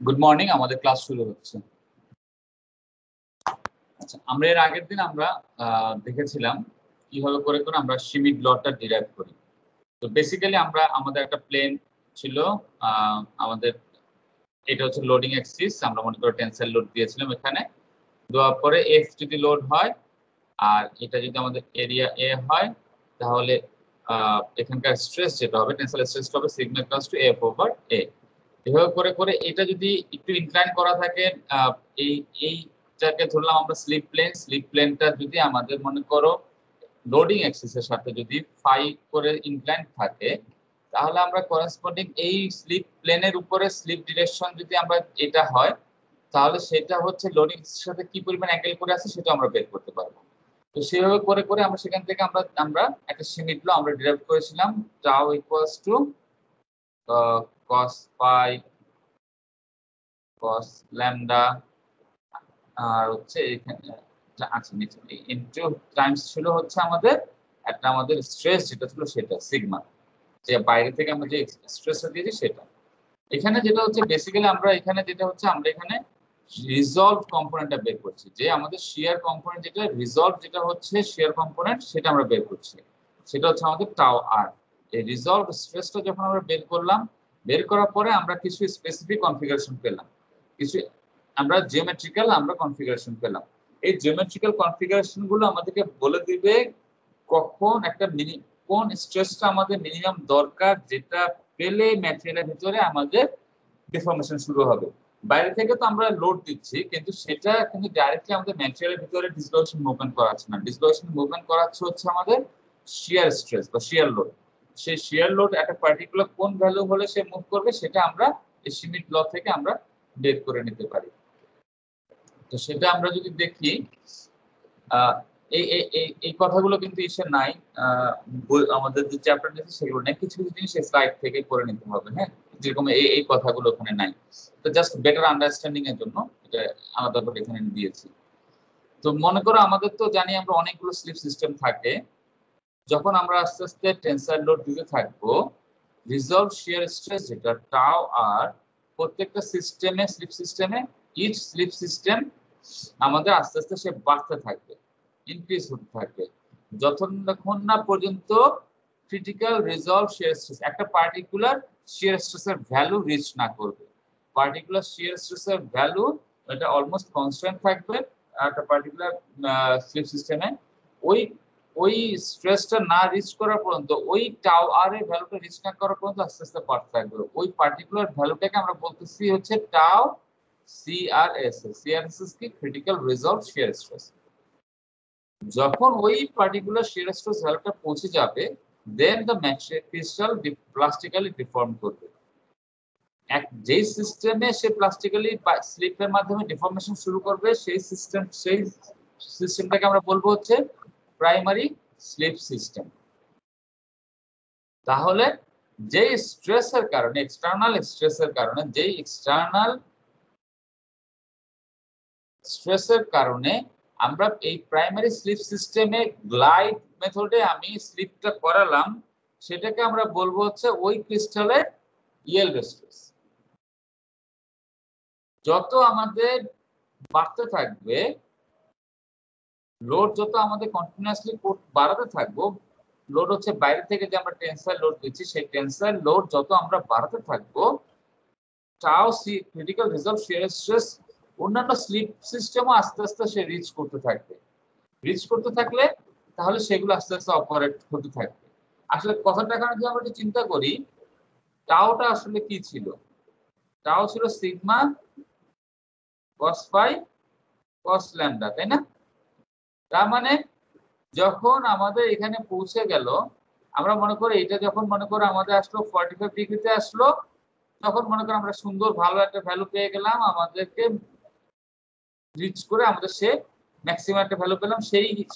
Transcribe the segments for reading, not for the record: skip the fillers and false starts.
Good morning, আমাদের class শুরু হচ্ছে। আচ্ছা, আমরা এর আগের দিন আমরা দেখেছিলাম কিভাবে করে করে আমরা সিমিট লটা ডিরাইভ করি। তো বেসিক্যালি আমরা আমাদের একটা প্লেন ছিল, আমাদের এটা হচ্ছে লোডিং অ্যাক্সিস। আমরা মনে করি টেনসাইল লোড দিয়েছিলাম এখানে, দেওয়ার পরে এফ যদি লোড হয় আর এটা যদি আমাদের এরিয়া এ হয়, তাহলে এখানকার স্ট্রেস যেটা হবে, টেনসাইল স্ট্রেস হবে sigma equals to F over A. এভাবে করে করে এটা যদি একটু ইনক্লাইন করা থাকে, এই এইটাকে ধরলাম আমরা স্লিপ প্লেনটা যদি আমাদের মনে করো লোডিং অ্যাক্সিসের সাথে যদি ফাই করে ইনক্লাইন থাকে, তাহলে আমরা করেসপন্ডিং এই স্লিপ প্লেনের উপরে স্লিপ ডিরেকশন যদি আমরা এটা হয়, তাহলে সেটা হচ্ছে লোডিং এর সাথে কি পরিমাণ অ্যাঙ্গেল করে আছে সেটা আমরা বের করতে পারবো। তো সেভাবে করে করে আমরা সেখান থেকে আমরা একটা সিমিট ল আমরা ডিরাইভ করেছিলাম, tau equals to cos pi cos lambda, আর হচ্ছে এখানে আচ্ছা নিচে ইনটু টাইমস ছিল হচ্ছে আমাদের একটা আমাদের স্ট্রেস যেটা ছিল সেটা সিগমা, যে বাইরে থেকে আমরা যে স্ট্রেসটা দিয়েছি সেটা। এখানে যেটা হচ্ছে বেসিক্যালি আমরা এখানে যেটা হচ্ছে আমরা এখানে রিজলভ কম্পোনেন্টটা বের করছি, যে আমাদের শিয়ার কম্পোনেন্ট যেটা রিজলভ যেটা হচ্ছে শিয়ার কম্পোনেন্ট সেটা আমরা বের করছি, সেটা হচ্ছে আমাদের টাও আর। এই রিজলভ স্ট্রেসটা যখন আমরা বের করলাম, বের করার পরে আমরা কিছু স্পেসিফিক কনফিগারেশন পেলাম, কিছু আমরা জিওমেট্রিক্যাল আমরা কনফিগারেশন পেলাম। এই জিওমেট্রিক্যাল কনফিগারেশন গুলো আমাদেরকে বলে দিবে কখন একটা কোন স্ট্রেসটা আমাদের মিনিমাম দরকার, যেটা পেলে ম্যাটেরিয়ালের ভিতরে আমাদের ডিফর্মেশন শুরু হবে। বাইরে থেকে তো আমরা লোড দিচ্ছি, কিন্তু সেটা কিন্তু ডাইরেক্টলি আমাদের ম্যাটেরিয়ালের ভিতরে ডিসলোকেশন মুভমেন্ট করাচ্ছে না, ডিসলোকেশন মুভমেন্ট করাচ্ছে হচ্ছে আমাদের শিয়ার স্ট্রেস বা শিয়ার লোড। সেই শিয়ার লোড একটা পার্টিকুলার কোন ভ্যালু হলে সে মুভ করবে সেটা আমরা এই সিমিট ল থেকে আমরা বের করে নিতে পারি। তো সেটা আমরা যদি দেখি, এই এই কথাগুলো কিন্তু ইসে নাই, আমাদের যে চ্যাপ্টার আছে সেগুলো নাই, কিছু কিছু জিনিস স্লাইড থেকে করে নিতে হবে। হ্যাঁ, যেরকম এই কথাগুলো ওখানে নাই, তো জাস্ট বেটার আন্ডারস্ট্যান্ডিং এর জন্য এটা আলাদা করে এখানে দিয়েছি। তো মনে করো আমাদের তো জানি আমরা অনেকগুলো স্লিপ সিস্টেম থাকে, যখন আমরা আস্তে আস্তে টেনসাইল লোড দিতে থাকবো, রিজলভ শিয়ার স্ট্রেস যেটা টাও আর, প্রত্যেকটা সিস্টেমে স্লিপ সিস্টেমে ইচ স্লিপ সিস্টেম আমাদের আস্তে আস্তে সে বাড়তে থাকবে, ইনক্রিজ হতে থাকবে, যতক্ষণ না পর্যন্ত ক্রিটিক্যাল রিজলভ শিয়ার স্ট্রেস একটা পার্টিকুলার শিয়ার স্ট্রেসের ভ্যালু রিচ না করবে। পার্টিকুলার শিয়ার স্ট্রেসের ভ্যালু এটা অলমোস্ট কনস্ট্যান্ট থাকবে একটা পার্টিকুলার স্লিপ সিস্টেমে। ওই ওই স্ট্রেসটা না রিচ করা পর্যন্ত, ওই টাও আর এর ভ্যালুটা রিচ না করা পর্যন্ত আস্তে আস্তে বাড়তে থাকবে। ওই পার্টিকুলার ভ্যালুটাকে আমরা বলতেছি হচ্ছে টাও সিআরএসএস। সিআরএসএস কি? Critical resolved shear stress. যখন ওই পার্টিকুলার শিয়ার স্ট্রেস ভ্যালুটা পৌঁছে যাবে, দেন দ্য ক্রিস্টাল প্লাস্টিক্যালি ডিফর্ম করবে। যেই সিস্টেমে সে প্লাস্টিক্যালি স্লিপের মাধ্যমে ডিফর্মেশন শুরু করবে, সেই সিস্টেমটাকে আমরা বলবো হচ্ছে প্রাইমারি স্লিপ সিস্টেম। তাহলে যেই স্ট্রেসের কারণে, এক্সটার্নাল স্ট্রেসের কারণে, যেই এক্সটার্নাল স্ট্রেসের কারণে আমরা এই প্রাইমারি স্লিপ সিস্টেমে গ্লাইড মেথডে আমি স্লিপটা করালাম, সেটাকে আমরা বলবো হচ্ছে ওই ক্রিস্টালের ইয়েল্ড স্ট্রেস। যত আমাদের বাড়তে থাকবে লোড, যত আমাদের কন্টিনিউয়াসলি বাড়াতে থাকবো, লোড হচ্ছে বাইরে থেকে যে আমরা টেনসাইল লোড দিচ্ছি, সেই টেনসাইল লোড যত আমরা বাড়াতে থাকবো, tau C critical resolved shear stress অন্যান্য স্লিপ সিস্টেমও আস্তে আস্তে সে রিচ করতে থাকবে। রিচ করতে থাকলে তাহলে সেগুলো আস্তে আস্তে অপারেট হতে থাকবে। আসলে কথাটা এখানে যদি আমরা চিন্তা করি, টাওটা আসলে কি ছিল? টাও ছিল সিগমা কস পাই কস ল্যামডা, তাই না? তার মানে যখন আমাদের এখানে পৌঁছে গেল, আমরা মনে করি এটা যখন মনে করো আমাদের আসলো 45 ডিগ্রিতে আসলো, তখন মনে করো আমরা সুন্দর ভালো একটা ভ্যালু পেয়ে গেলাম, আমাদেরকে রিচ করে আমাদের সে ম্যাক্সিমাম একটা ভ্যালু পেলাম,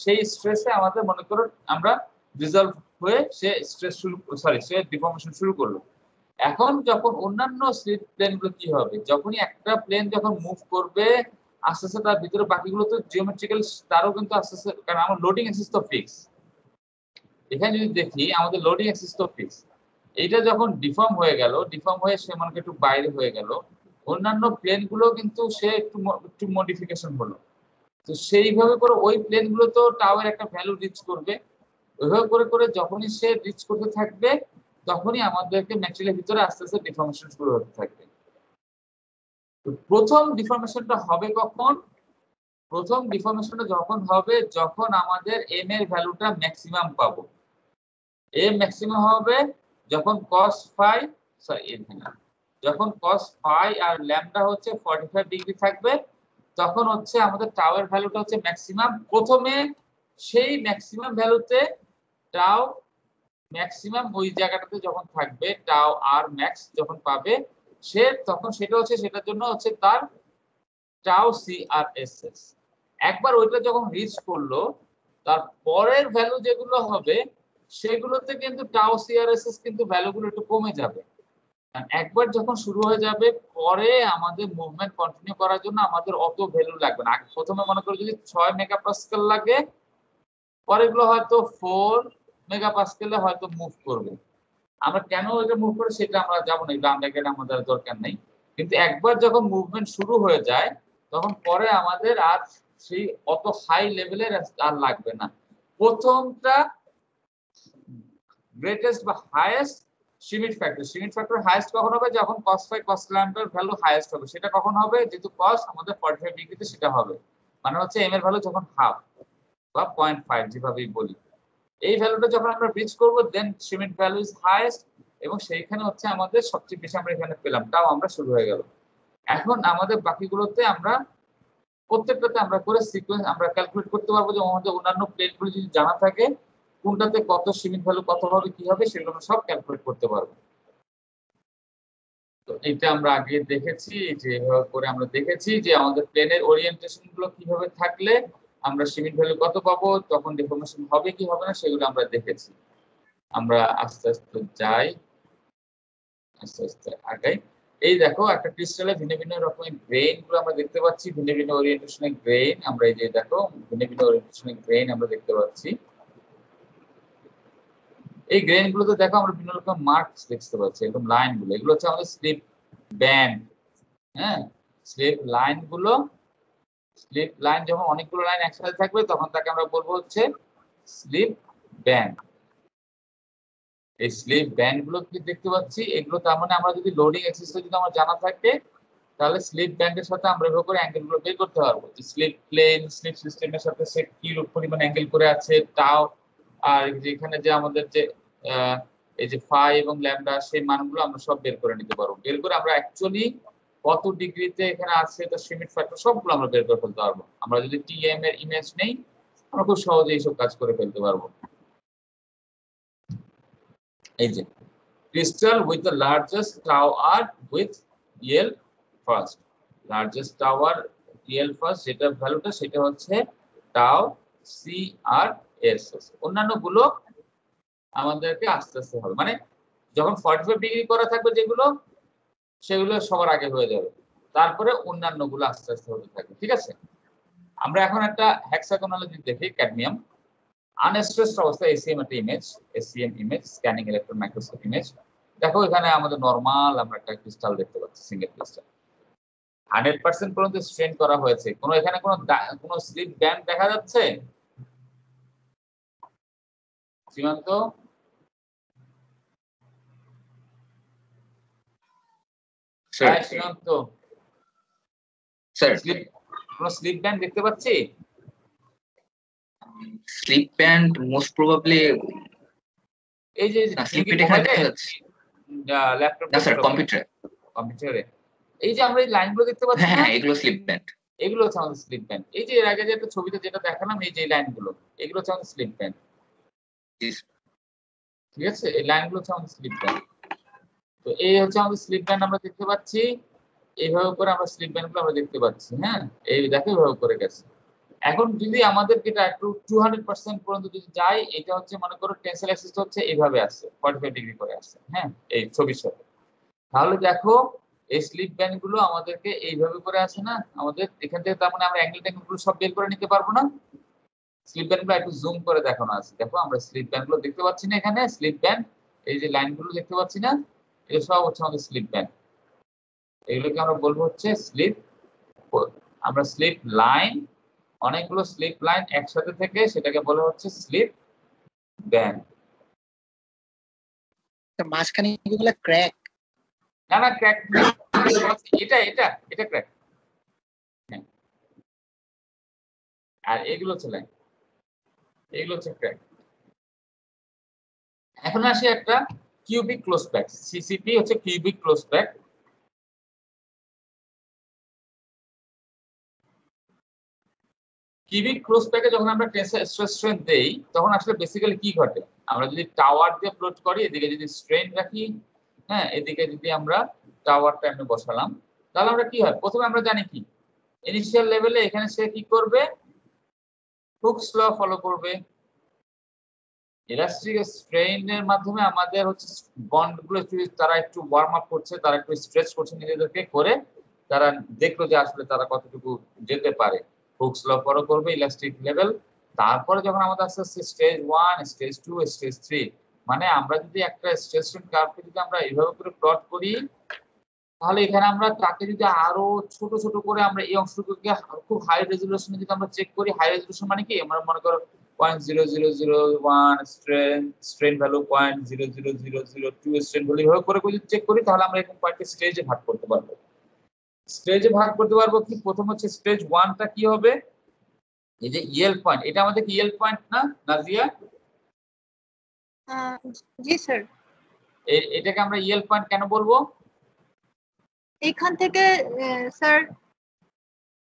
সেই স্ট্রেসে আমাদের মনে করো আমরা রিজলভ হয়ে সে স্ট্রেস সে ডিফর্মেশন শুরু করলো। এখন যখন অন্যান্য স্লিপ প্লেনগুলো কি হবে, যখনই একটা প্লেন যখন মুভ করবে আস্তে আস্তে তার ভিতরে বাকিগুলো তো জিওমেট্রিক্যাল, তারও কিন্তু আস্তে আস্তে, কারণ আমার লোডিং অ্যাক্সিস তো ফিক্স। এখানে যদি দেখি আমাদের লোডিং অ্যাক্সিস তো ফিক্স, এইটা যখন ডিফর্ম হয়ে গেল, ডিফর্ম হয়ে সে মনে একটু বাইরে হয়ে গেল, অন্যান্য প্লেনগুলো কিন্তু সে একটু মডিফিকেশন হলো। তো সেইভাবে করে ওই প্লেনগুলো তো টাওয়ের একটা ভ্যালু রিচ করবে। ওইভাবে করে করে যখনই সে রিচ করতে থাকবে তখনই আমাদেরকে ম্যাটেরিয়ালের ভিতরে আস্তে আস্তে ডিফর্মেশন শুরু হতে থাকবে। তো প্রথম ডিফর্মেশনটা হবে কখন? প্রথম ডিফর্মেশনটা যখন হবে যখন আমাদের এম এর ভ্যালুটা ম্যাক্সিমাম পাবো। এম ম্যাক্সিমাম হবে যখন cos phi যখন cos phi আর ল্যামডা হচ্ছে 45 ডিগ্রি থাকবে, তখন হচ্ছে আমাদের টাও এর ভ্যালুটা হচ্ছে ম্যাক্সিমাম। প্রথমে সেই ম্যাক্সিমাম ভ্যালুতে টাও ম্যাক্সিমাম ওই জায়গাটাতে যখন থাকবে, টাও আর ম্যাক্স যখন পাবে সে, তখন সেটা হচ্ছে সেটার জন্য হচ্ছে তার টাও সি আর এস এস। একবার ওইটা যখন রিচ করলো, তার পরের ভ্যালু যেগুলো হবে সেগুলোতে কিন্তু টাও সি আর এস এস কিন্তু ভ্যালুগুলো একটু কমে যাবে। একবার যখন শুরু হয়ে যাবে পরে আমাদের মুভমেন্ট কন্টিনিউ করার জন্য আমাদের অত ভ্যালু লাগবে না। প্রথমে মনে করো যদি 6 মেগাপাস্কেল লাগে, পরেগুলো হয়তো 4 মেগাপাস্কেলে হয়তো মুভ করবে। আমরা কেন এটা মুভ করে সেটা আমরা যাবো না, এটা আন্ডারগ্রেড আমাদের দরকার নেই। কিন্তু একবার যখন মুভমেন্ট শুরু হয়ে যায় তখন পরে আমাদের আর সেই অত হাই লেভেলের আর লাগবে না। প্রথমটা গ্রেটেস্ট বা হাইয়েস্ট সিমিট ফ্যাক্টর হাইয়েস্ট কখন হবে? যখন cos phi cos lambda এর ভ্যালু হাইয়েস্ট হবে। সেটা কখন হবে? যেহেতু cos আমাদের 45 ডিগ্রিতে, সেটা হবে মানে হচ্ছে m এর ভ্যালু যখন হাফ বা 0.5 যেভাবেই বলি, এই ভ্যালুটা যখন আমরা রিচ করব দেন সিমিট ভ্যালু ইজ হাইয়েস্ট, এবং সেইখানে হচ্ছে আমাদের সবচেয়ে বেশি আমরা এখানে পেলাম, তাও আমরা শুরু হয়ে গেল। এখন আমাদের বাকিগুলোতে আমরা প্রত্যেকটাতে আমরা করে সিকোয়েন্স আমরা ক্যালকুলেট করতে পারবো, যে আমাদের অন্যান্য প্লেনগুলো যদি জানা থাকে কোনটাতে কত সিমিট ভ্যালু কত হবে কি হবে সেগুলো আমরা সব ক্যালকুলেট করতে পারবো। তো এটা আমরা আগে দেখেছি, যে এভাবে করে আমরা দেখেছি যে আমাদের প্লেনের ওরিয়েন্টেশন গুলো কিভাবে থাকলে আমরা সিমিট ভ্যালু কত পাবো, তখন ডিফর্মেশন হবে কি হবে না সেগুলো আমরা দেখেছি। আমরা আস্তে আস্তে যাই, আস্তে আস্তে আগাই। এই দেখো একটা ক্রিস্টালে ভিন্ন ভিন্ন রকমের গ্রেইন গুলো আমরা দেখতে পাচ্ছি, ভিন্ন ভিন্ন ওরিয়েন্টেশনের গ্রেইন। আমরা এই যে দেখো ভিন্ন ভিন্ন ওরিয়েন্টেশনের গ্রেইন আমরা দেখতে পাচ্ছি। এই গ্রেইন গুলোতে দেখো আমরা বিভিন্ন রকম মার্কস দেখতে পাচ্ছি, একদম লাইন গুলো, এগুলো হচ্ছে আমাদের স্লিপ ব্যান্ড। হ্যাঁ, স্লিপ লাইন গুলো, স্লিপ লাইন যখন অনেকগুলো লাইন একসাথে থাকবে তখন তাকে আমরা বলবো হচ্ছে স্লিপ ব্যান্ড। এই স্লিপ ব্যান্ড গুলো কি দেখতে পাচ্ছি, এগুলো তার মানে আমরা যদি লোডিং এক্সিসটা যদি আমার জানা থাকে তাহলে স্লিপ ব্যান্ডের সাথে আমরা এভাবে করে অ্যাঙ্গেল গুলো বের করতে পারবো। স্লিপ প্লেন, স্লিপ সিস্টেমের সাথে সে কি পরিমাণ অ্যাঙ্গেল করে আছে, টাও, আর যেখানে যে আমাদের যে এই যে ফাই এবং ল্যামডা, সেই মানগুলো আমরা সব বের করে নিতে পারবো। বের করে আমরা অ্যাকচুয়ালি কত ডিগ্রিতে এখানে আছে তার সিমিট ফ্যাক্টর সবগুলো আমরা বের করে ফেলতে পারবো। আমরা যদি টিএম এর ইমেজ নেই আমরা খুব সহজে এইসব কাজ করে ফেলতে পারবো। এই যে crystal with the largest tower with EL first, largest tower EL first, যেটা ভ্যালুটা সেটা হচ্ছে টাও সি আর এস। অন্যান্য গুলো আমাদেরকে আস্তে আস্তে হবে, মানে যখন 45 ডিগ্রি করা থাকবে যেগুলো সেগুলো সবার আগে হয়ে যাবে, তারপরে অন্যান্য গুলো আস্তে আস্তে হতে থাকবে। ঠিক আছে, আমরা এখন একটা হেক্সাগোনালজি দেখি। ক্যাডমিয়াম আনস্ট্রেসড অবস্থা, এসিএম একটা image, ACM image, scanning electron microscope image. দেখো এখানে আমাদের নরমাল আমরা একটা ক্রিস্টাল দেখতে পাচ্ছি, সিঙ্গেল ক্রিস্টাল 100% পর্যন্ত স্ট্রেন করা হয়েছে। কোনো এখানে কোনো স্লিপ ব্যান্ড দেখা যাচ্ছে সীমান্ত? সীমান্ত স্যার, কোনো স্লিপ ব্যান্ড দেখতে পাচ্ছি? স্লিপ ব্যান্ড মোস্ট প্রবাবলি এই যে স্লিপ ব্যান্ড এখানে দেখা যাচ্ছে ল্যাপটপ না স্যার, কম্পিউটারে এই যে আমরা এই লাইনগুলো দেখতে পাচ্ছি না, হ্যাঁ এগুলো স্লিপ ব্যান্ড, এগুলো হচ্ছে আমাদের স্লিপ ব্যান্ড। এই যে এর আগে যে একটা ছবিতে যেটা দেখালাম, এই যে লাইনগুলো, এগুলো হচ্ছে আমাদের স্লিপ ব্যান্ড। ঠিক আছে, এই লাইনগুলো হচ্ছে আমাদের স্লিপ ব্যান্ড। তো এই হচ্ছে আমাদের স্লিপ ব্যান্ড আমরা দেখতে পাচ্ছি, এইভাবে করে আমরা স্লিপ ব্যান্ড গুলো আমরা দেখতে পাচ্ছি। হ্যাঁ, এই দেখো এইভাবে করে গেছে। এখন যদি আমাদের এটা একটু 200% পর্যন্ত যদি যাই, এটা হচ্ছে মনে করো টেনসাইল অ্যাক্সিস হচ্ছে এইভাবে আসছে 45 ডিগ্রি করে আসছে। হ্যাঁ, এই ছবির সাথে। তাহলে দেখো এই স্লিপ ব্যান্ড গুলো আমাদেরকে এইভাবে করে আসে না, আমাদের এখান থেকে তার মানে আমরা অ্যাঙ্গেল ট্যাঙ্গেল গুলো সব বের করে নিতে পারবো না। স্লিপ ব্যান্ড গুলো একটু জুম করে দেখানো আছে, দেখো আমরা স্লিপ ব্যান্ড গুলো দেখতে পাচ্ছি না এখানে, স্লিপ ব্যান্ড এই যে লাইন গুলো দেখতে পাচ্ছি না, এটা সব হচ্ছে আমাদের স্লিপ ব্যান্ড। এগুলোকে আমরা বলবো হচ্ছে স্লিপ। আমরা স্লিপ লাইন, অনেকগুলো স্লিপ লাইন একসাথে থেকে সেটাকে বলা হচ্ছে স্লিপ ব্যান্ড। মাঝখানে এগুলো ক্র্যাক। না না, ক্র্যাক এটা এটা এটা ক্র্যাক। হ্যাঁ, আর এগুলো হচ্ছে লাইন, এগুলো হচ্ছে ক্র্যাক। এখন আসি একটা কিউবিক ক্লোজ প্যাক। সিসিপি হচ্ছে cubic close pack. Cubic close প্যাকে যখন আমরা টেনসাইল স্ট্রেস স্ট্রেন দেই তখন আসলে বেসিক্যালি কি ঘটে, আমরা যদি টাওয়ার দিয়ে প্লট করি, এদিকে যদি স্ট্রেন রাখি, হ্যাঁ, এদিকে যদি আমরা টাওয়ারটা এমনি বসালাম, তাহলে আমরা কি হয়, প্রথমে আমরা জানি কি ইনিশিয়াল লেভেলে এখানে সে কি করবে, হুকস ল ফলো করবে। ইলাস্টিক স্ট্রেইনের মাধ্যমে আমাদের হচ্ছে বন্ডগুলো একটু তারা একটু ওয়ার্ম আপ করছে, তারা একটু স্ট্রেচ করছে নিজেদেরকে করে, তারা দেখলো যে আসলে তারা কতটুকু যেতে পারে, হুকস ল ফলো করবে ইলাস্টিক লেভেল। তারপরে যখন আমাদের আস্তে আস্তে স্টেজ 1, স্টেজ 2, স্টেজ 3, মানে আমরা যদি একটা স্ট্রেস স্ট্রেন কার্ভকে যদি আমরা এইভাবে করে প্লট করি, তাহলে এখানে আমরা তাকে যদি আরো ছোট ছোট করে আমরা এই অংশটুকুকে খুব হাই রেজোলিউশনে যদি আমরা চেক করি, হাই রেজোলিউশন মানে কি, আমরা মনে করো 0.0001 স্ট্রেন ভ্যালু, 0.00002 স্ট্রেন ভ্যালু এভাবে করে যদি চেক করি, তাহলে আমরা এরকম কয়েকটা স্টেজে ভাগ করতে পারবো। স্টেজে ভাগ করতে পারবো কি, প্রথম হচ্ছে স্টেজ 1টা কি হবে, এই যে ইয়েল পয়েন্ট, এটা আমাদের কি ইয়েল পয়েন্ট না নাজিয়া? জি স্যার। এটাকে আমরা ইয়েল পয়েন্ট কেন বলবো? এখান থেকে স্যার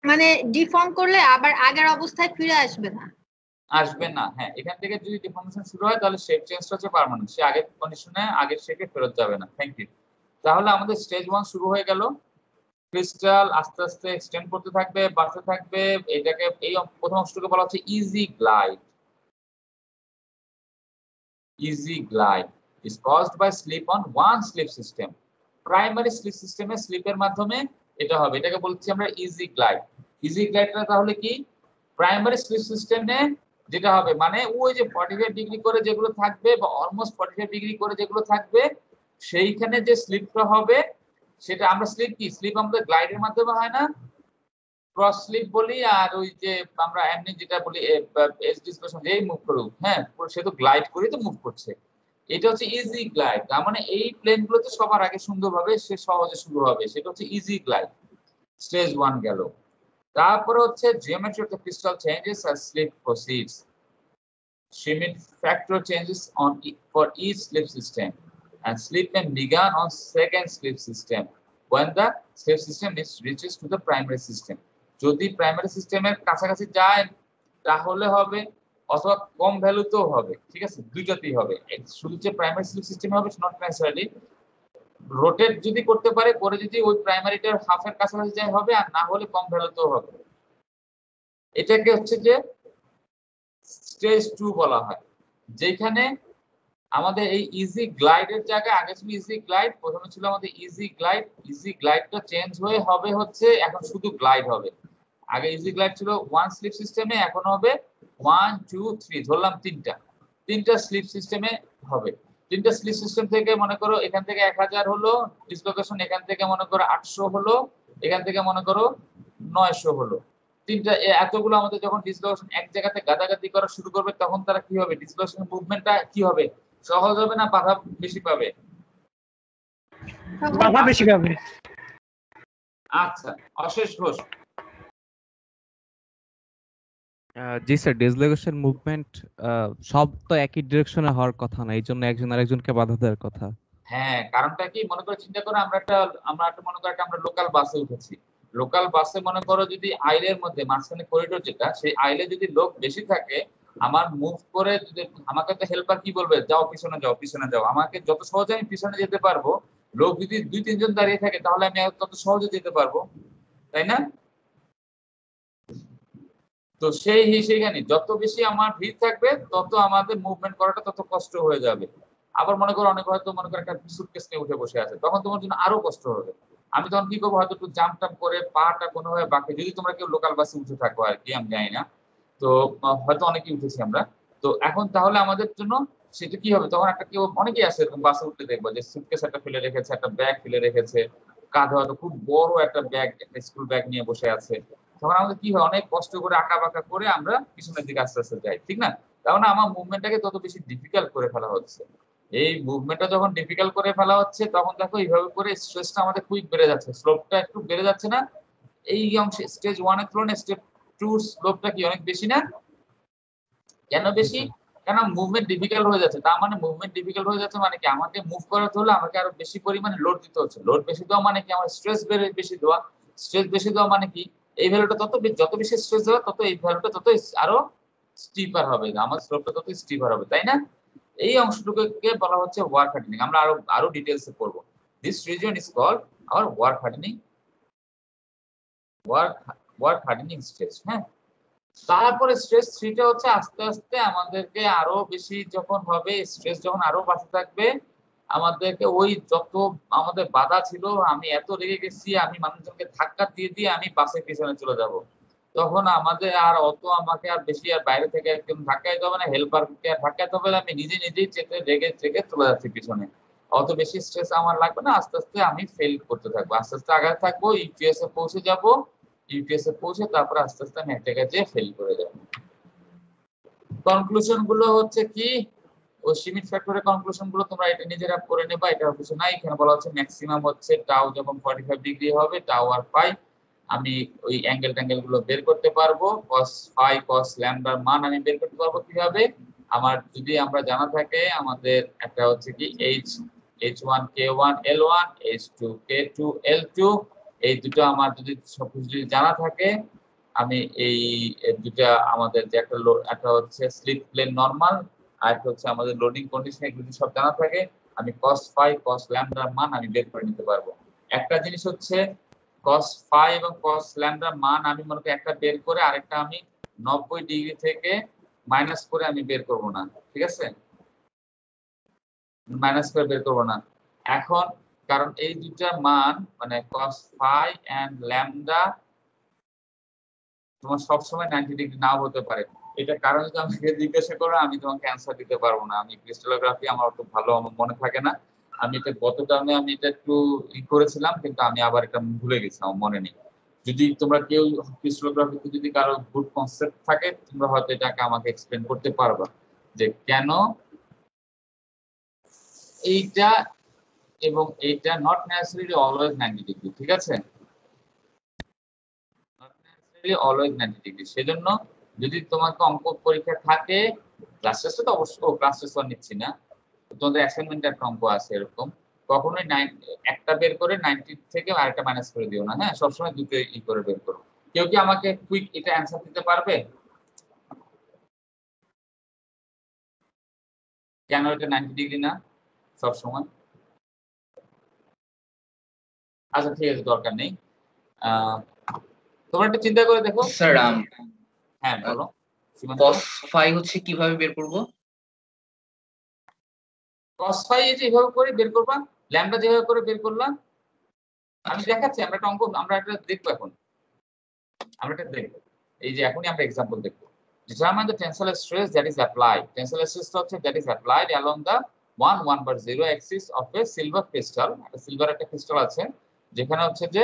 মানে ডিফর্ম করলে আবার আগের অবস্থায় ফিরে আসবে না। আসবে না, হ্যাঁ, এখান থেকে যদি ডিফর্মেশন শুরু হয় তাহলে শেপ চেঞ্জটা হচ্ছে পার্মানেন্ট, সে আগের কন্ডিশনে আগের শেপে ফেরত যাবে না। Thank you. তাহলে আমাদের স্টেজ 1 শুরু হয়ে গেল, ক্রিস্টাল আস্তে আস্তে এক্সটেন্ড করতে থাকবে, বাড়তে থাকবে। এটাকে এই প্রথম অংশটাকে বলা হচ্ছে easy glide. Easy glide is caused by slip on one slip system. Primary slip সিস্টেমে স্লিপের মাধ্যমে এটা হবে, এটাকে বলছি আমরা ইজি গ্লাইড। ইজি গ্লাইডটা তাহলে কি, প্রাইমারি স্লিপ সিস্টেমে যেটা হবে, মানে ওই যে 45 ডিগ্রি করে যেগুলো থাকবে বা অলমোস্ট 45 ডিগ্রি করে যেগুলো থাকবে, সেইখানে যে স্লিপটা হবে সেটা আমরা স্লিপ কি, স্লিপ আমাদের গ্লাইডের মাধ্যমে হয় না, ক্রস স্লিপ বলি, আর ওই যে আমরা এমনি যেটা বলি এজ ডিসপ্লেসমেন্ট, যেই মুভ করুক, হ্যাঁ, সে তো গ্লাইড করে তো মুভ করছে। এটা হচ্ছে ইজি গ্লাইড, তার মানে এই প্লেনগুলোতে সবার আগে সুন্দরভাবে সে সহজে শুরু হবে, সেটা হচ্ছে ইজি গ্লাইড। স্টেজ 1 গেল। তারপরে হচ্ছে geometry of the crystal changes as slip proceeds. Schmidt factor changes on for each slip system, and slip may begin on second slip system when the slip system is reaches to the primary system. যদি primary সিস্টেমের কাছাকাছি যায় তাহলে হবে, অথবা কম ভ্যালুতেও হবে, ঠিক আছে, দুইটাতেই হবে। শুধু যে প্রাইমারি স্লিপ সিস্টেম হবে নট নেসেসারিলি, রোটেট যদি করতে পারে করে যদি ওই প্রাইমারিটার হাফের কাছাকাছি যায় হবে, আর না হলে কম ভ্যালুতেও হবে। এটাকে হচ্ছে যে স্টেজ 2 বলা হয়, যেখানে আমাদের এই ইজি গ্লাইডের জায়গায় আগে ছিল ইজি গ্লাইড, প্রথমে ছিল আমাদের ইজি গ্লাইড, ইজি গ্লাইডটা চেঞ্জ হয়ে হবে হচ্ছে এখন শুধু গ্লাইড হবে। আগে ইজি গ্লাইড ছিল 1 স্লিপ সিস্টেমে, এখন হবে 1 2 3, ধরলাম তিনটা স্লিপ সিস্টেমে হবে। তিনটা স্লিপ সিস্টেম থেকে মনে করো এখান থেকে 1000 হলো ডিসলোকেশন, এখান থেকে মনে করো 800 হলো, এখান থেকে মনে করো 900 হলো। তিনটা এতগুলো আমাদের যখন ডিসলোকেশন এক জায়গাতে গাদাগাদি করা শুরু করবে, তখন তারা কি হবে, ডিসলোকেশন মুভমেন্টটা কি হবে, সহজ হবে না বাধা বেশি পাবে? বাধা বেশি পাবে। আচ্ছা, অশেষ ঘোষ। জি স্যার, ডিসলোকেশন মুভমেন্ট সব তো একই ডিরেকশনে হওয়ার কথা না, এই জন্য একজন আরেকজনকে বাধা দেওয়ার কথা। হ্যাঁ, কারণটা কি, মনে করো চিন্তা করো আমরা একটা মনে করো আমরা লোকাল বাসে উঠেছি, লোকাল বাসে মনে করো যদি আইলের মধ্যে মাঝখানে করিডোর যেটা, সেই আইলে যদি লোক বেশি থাকে, আমার মুভ করে যদি আমাকে তো হেল্পার কি বলবে, যাও পিছনে যাও পিছনে যাও, আমাকে যত সহজে আমি পিছনে যেতে পারবো, লোক যদি 2-3 জন দাঁড়িয়ে থাকে তাহলে আমি তত সহজে যেতে পারবো, তাই না? তো সেই হিসেবে যত বেশি আমার ভিড় থাকবে তত আমাদের মুভমেন্ট করাটা তত কষ্ট হয়ে যাবে। আবার মনে করো অনেক হয়তো মনে করো একটা সুটকেস নিয়ে উঠে বসে আছে, তখন তোমার জন্য আরো কষ্ট হবে। আমি তখন কি করবো, হয়তো একটু জাম্প টাম্প করে পাটা কোনোভাবে বাঁকে, যদি তোমরা কেউ লোকাল বাসে উঠে থাকো আর কি, আমি জানি না, তো হয়তো অনেকেই উঠেছি আমরা। তো এখন তাহলে আমাদের জন্য সেটা কি হবে, তখন একটা কেউ অনেকেই আছে এরকম বাসে উঠতে দেখবো যে সুটকেস একটা ফেলে রেখেছে, একটা ব্যাগ ফেলে রেখেছে, কাঁধে হয়তো খুব বড় একটা ব্যাগ, একটা স্কুল ব্যাগ নিয়ে বসে আছে, তখন আমাদের কি হয়, অনেক কষ্ট করে আঁকা বাঁকা করে আমরা পিছনের দিকে আস্তে আস্তে যাই, ঠিক না? কারণ আমার মুভমেন্টটাকে তত বেশি ডিফিকাল্ট করে ফেলা হচ্ছে। এই মুভমেন্টটা যখন ডিফিকাল্ট করে ফেলা হচ্ছে তখন দেখো এইভাবে করে স্ট্রেসটা আমাদের কুইক বেড়ে যাচ্ছে, স্লোপটা একটু বেড়ে যাচ্ছে না? এই অংশে স্টেজ 1 এর তুলনায় স্টেপ 2 স্লোপটা কি অনেক বেশি না? কেন বেশি? কারণ মুভমেন্ট ডিফিকাল্ট হয়ে যাচ্ছে। তার মানে মুভমেন্ট ডিফিকাল্ট হয়ে যাচ্ছে মানে কি, আমাকে মুভ করাতে হলে আমাকে আরো বেশি পরিমাণে লোড দিতে হচ্ছে। লোড বেশি দেওয়া মানে কি, আমার স্ট্রেস বেশি দেওয়া। স্ট্রেস বেশি দেওয়া মানে কি, এই ভ্যালুটা যত বেশি স্ট্রেস দেওয়া তত এই ভ্যালুটা তত আরো স্টিপার হবে, আমার স্লোপটা তত স্টিপার হবে, তাই না? এই অংশটুকুকে বলা হচ্ছে ওয়ার্ক হার্ডেনিং। আমরা আরো ডিটেইলসে পড়ব। This reason is called our work hardening, work hardening stress. হ্যাঁ, তারপরে স্ট্রেস 3 টা হচ্ছে আস্তে আস্তে আমাদেরকে আরো বেশি যখন হবে, স্ট্রেস যখন আরো বাড়তে থাকবে, আমাদেরকে ওই যত আমাদের বাধা ছিল, আমি এত রেগে গেছি, আমি মানুষজনকে ধাক্কা দিয়ে দিয়ে আমি বাসের পিছনে চলে যাব, তখন আমাদের আর অত আমাকে আর বেশি আর বাইরে থেকে একদম ধাক্কাইতে হবে না, হেল্পারকে আর ধাক্কাইতে হবে না, আমি নিজেই চেপে রেগে চলে যাচ্ছি পিছনে। অত বেশি স্ট্রেস আমার লাগবে না, আস্তে আস্তে আমি ফেল করতে থাকবো, আস্তে আস্তে আগাতে থাকবো, ইউপিএস এ পৌঁছে যাব, ইউপিএস এ পৌঁছে তারপর আস্তে আস্তে আমি এক জায়গায় যেয়ে ফেল করে যাব। কনক্লুশন গুলো হচ্ছে কি, ওই সিমিট ফ্যাক্টরের কনক্লুশন গুলো তোমরা এটা নিজেরা করে নেবা, এটা কিছু নাই। এখানে বলা হচ্ছে ম্যাক্সিমাম হচ্ছে টাউ যখন 45 ডিগ্রি হবে, টাউ আর ফাই, আমি ওই ট্যাঙ্গেল গুলো বের করতে পারবো, cos ফাই cos ল্যামডার মান আমি বের করতে পারবো কিভাবে, আমার যদি আমরা জানা থাকে আমাদের একটা হচ্ছে কি h1 k1 l1 h2 k2 l2, এই দুটো আমার যদি সবকিছু যদি জানা থাকে, আমি এই দুটা আমাদের যে একটা হচ্ছে স্লিপ প্লেন নরমাল, আর একটা হচ্ছে আমাদের লোডিং কন্ডিশন, এগুলো সব জানা থাকে, আমি cos ফাই cos ল্যামডার মান আমি বের করে নিতে পারবো। একটা জিনিস হচ্ছে cos ফাই এবং cos ল্যামডার মান আমি মনে করি একটা বের করে আরেকটা আমি 90 ডিগ্রি থেকে মাইনাস করে আমি বের করব না, ঠিক আছে? মাইনাস করে বের করব না এখন, কারণ এই দুটার মান মানে cos ফাই এন্ড ল্যামডা তোমার সবসময় 90 ডিগ্রি নাও হতে পারে। এটা কারণ যদি আমাকে জিজ্ঞাসা করো আমি তোমাকে অ্যান্সার দিতে পারবো না, আমি ক্রিস্টালোগ্রাফি আমার অত ভালো আমার মনে থাকে না, আমি এটা গত টার্মে আমি এটা একটু করেছিলাম কিন্তু আমি আবার এটা ভুলে গেছি, আমার মনে নেই। যদি তোমরা কেউ ক্রিস্টালোগ্রাফিতে যদি কারো গুড কনসেপ্ট থাকে তোমরা হয়তো এটাকে আমাকে এক্সপ্লেন করতে পারবা যে কেন এইটা এবং এইটা নট নেসেসারিলি অলওয়েজ 90 ডিগ্রি, ঠিক আছে? Always 90 degree. সেজন্য যদি তোমাকে অঙ্ক পরীক্ষা থাকে, ক্লাস টেস্টে তো অবশ্যই ক্লাস টেস্ট নিচ্ছি না, তোমাদের অ্যাসাইনমেন্টে একটা অঙ্ক আছে এরকম, কখনোই একটা বের করে 90 থেকে আরেকটা মাইনাস করে দিও না, হ্যাঁ, সবসময় দুটো করে বের করো। কেউ কি আমাকে কুইক এটা অ্যান্সার দিতে পারবে কেন এটা 90 ডিগ্রি না সবসময়? আচ্ছা ঠিক আছে, দরকার নেই, তোমরা একটু চিন্তা করে দেখো। স্যার হ্যাঁ বলো। cos ফাই হচ্ছে কিভাবে বের করব? cos ফাই এইভাবে করে বের করবা, ল্যামডা যেভাবে করে বের করলাম আমি দেখাচ্ছি, আমরা একটা অঙ্ক আমরা একটা দেখবো এখন, আমরা এটা দেখবো, এই যে এখনই আমরা एग्जांपल দেখবো। Determine the tensile stress that is applied. Tensile stress হচ্ছে that is applied along the 1/0 axis of a silver crystal. একটা সিলভার একটা ক্রিস্টাল আছে যেখানে হচ্ছে যে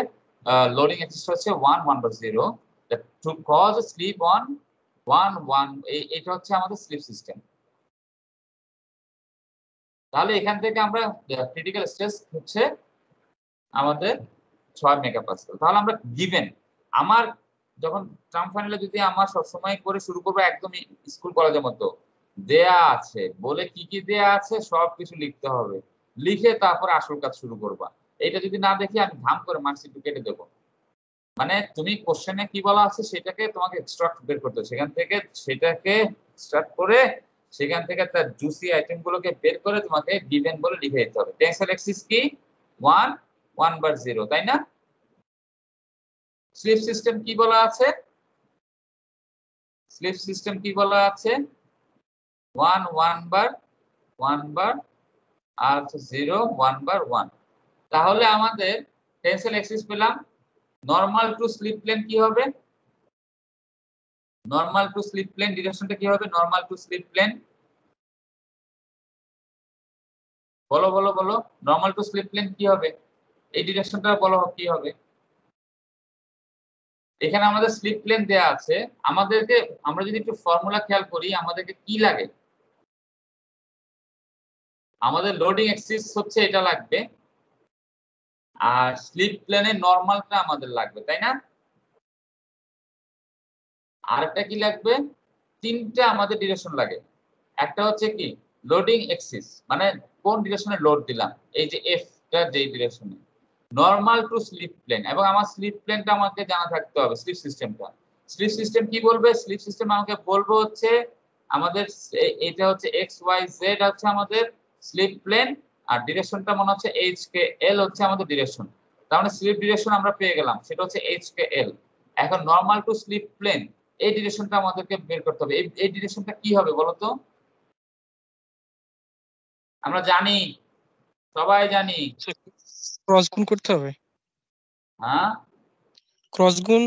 লোডিং অ্যাক্সিস হচ্ছে 1/0 that to cause a slip on 1 এটা হচ্ছে আমাদের স্লিপ সিস্টেম। তাহলে এখান থেকে আমরা ক্রিটিক্যাল স্ট্রেস হচ্ছে আমাদের 6 মেগাপাস্কাল। তাহলে আমরা গিভেন আমার যখন টার্ম ফাইনালে যদি আমার সব সময় করে শুরু করব একদমই স্কুল কলেজের মতো দেয়া আছে বলে কি কি দেয়া আছে সবকিছু লিখতে হবে, লিখে তারপর আসল কাজ শুরু করবা। এটা যদি না দেখি আমি ধাম করে মার্কশিট কেটে দেব। মানে তুমি কোশ্চেনে কি বলা আছে সেটাকে তোমাকে এক্সট্রাক্ট বের করতে হবে, সেখান থেকে সেটাকে স্টার্ট করে সেখান থেকে তার জুসি আইটেম গুলোকে বের করে তোমাকে গিভেন বলে লিখে দিতে হবে। টেনসাইল অ্যাক্সিস কি 1/0, তাই না? স্লিপ সিস্টেম কি বলা আছে? স্লিপ সিস্টেম কি বলা আছে? 1/1 আর 0 1/1। তাহলে আমাদের টেনসাইল অ্যাক্সিস পেলাম। নরমাল টু স্লিপ প্লেন কি হবে? নরমাল টু স্লিপ প্লেন ডিরেকশনটা কি হবে? নরমাল টু স্লিপ প্লেন বলো বলো বলো, নরমাল টু স্লিপ প্লেন কি হবে? এই ডিরেকশনটা বলা কি হবে? এখানে আমাদের স্লিপ প্লেন দেয়া আছে, আমাদেরকে আমরা যদি একটু ফর্মুলা খেয়াল করি আমাদেরকে কি লাগে, আমাদের লোডিং অ্যাক্সিস হচ্ছে এটা লাগবে আর স্লিপ প্লেনের নরমালটা আমাদের লাগবে, তাই না? আরেকটা কি লাগবে? তিনটা আমাদের ডিরেকশন লাগে। একটা হচ্ছে কি লোডিং অ্যাক্সিস, মানে কোন ডিরেকশনে লোড দিলাম, এই যে এফ টা যেই ডিরেকশনে, নরমাল টু স্লিপ প্লেন, এবং আমার স্লিপ প্লেনটা আমাকে জানা থাকতে হবে। স্লিপ সিস্টেমটা, স্লিপ সিস্টেম কি বলবে? স্লিপ সিস্টেম আমাকে বলবো হচ্ছে আমাদের এটা হচ্ছে এক্স ওয়াই জেড হচ্ছে আমাদের স্লিপ প্লেন, আর ডিরেকশনটা মনে হচ্ছে এইচ কে এল হচ্ছে আমাদের ডিরেকশন। তার মানে স্লিপ ডিরেকশন আমরা পেয়ে গেলাম, সেটা হচ্ছে এইচ কে এল। এখন নরমাল টু স্লিপ প্লেন এই ডিরেকশনটা আমাদেরকে বের করতে হবে। এই ডিরেকশনটা কি হবে বলতো? আমরা জানি, সবাই জানি। ক্রস গুণ করতে হবে, হ্যাঁ, ক্রস গুণ,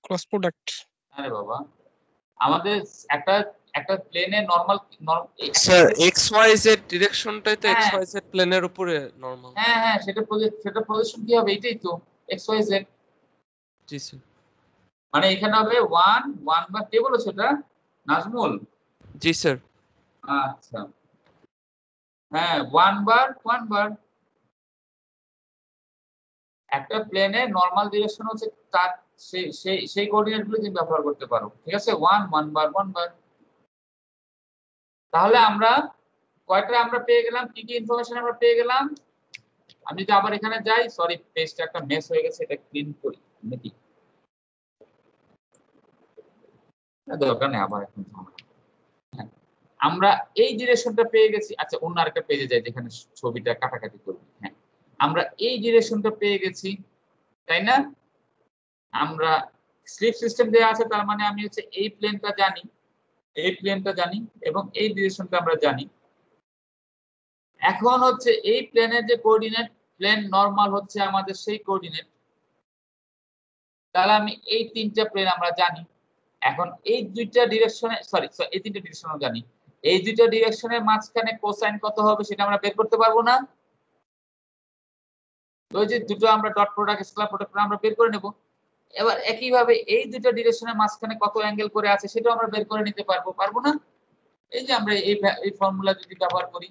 ক্রস প্রোডাক্ট। আরে বাবা, আমাদের একটা একটা প্লেনে normal sir X Y Z ডিরেকশনটাই তো এক্স হ্যাঁ। ওয়াই জেড প্লেনের উপরে নরমাল। হ্যাঁ হ্যাঁ, সেটা প্রজেকশন কি হবে? এটাই তো এক্স ওয়াই জেড। জি স্যার। মানে এখানে হবে 1 বার, কে বলেছে এটা? নাজমুল? জি স্যার। আচ্ছা, হ্যাঁ 1 বার। একটা প্লেনে নরমাল ডিরেকশন হচ্ছে তার সেই কোঅর্ডিনেট গুলো তুমি ব্যবহার করতে পারো, ঠিক আছে? 1 বার। তাহলে আমরা কয়টা আমরা পেয়ে গেলাম, কি কি ইনফরমেশন আমরা পেয়ে গেলাম? আমি যদি আবার এখানে যাই, সরি পেজটা একটা মেস হয়ে গেছে, এটা ক্লিন করি নাকি? দরকার নেই আবার এখন। হ্যাঁ, আমরা এই ডিরেকশনটা পেয়ে গেছি। আচ্ছা, অন্য আরেকটা পেজে যাই যেখানে ছবিটা কাটাকাটি করব। হ্যাঁ, আমরা এই ডিরেকশনটা পেয়ে গেছি, তাই না? আমরা স্লিপ সিস্টেম দেওয়া আছে, তার মানে আমি হচ্ছে এই প্লেনটা জানি, এই প্লেনটা জানি, এবং এই ডিরেকশনটা আমরা জানি। এখন হচ্ছে এই প্লেনের যে কোঅর্ডিনেট, প্লেন নরমাল হচ্ছে আমাদের সেই কোঅর্ডিনেট, তাহলে আমি এই তিনটা প্লেন আমরা জানি। এখন এই দুইটা ডিরেকশনে, সরি এই তিনটা ডিরেকশনও জানি, এই দুইটা ডিরেকশনের মাঝখানে কোসাইন কত হবে সেটা আমরা বের করতে পারবো না? ওই যে দুটো আমরা ডট প্রোডাক্ট স্কেলার প্রোডাক্ট আমরা বের করে নেব। এবার একই ভাবে এই দুটো ডিরেকশনের মাঝখানে কত অ্যাঙ্গেল করে আছে সেটাও আমরা বের করে নিতে পারবো না? এই যে আমরা এই ফর্মুলা যদি ব্যবহার করি,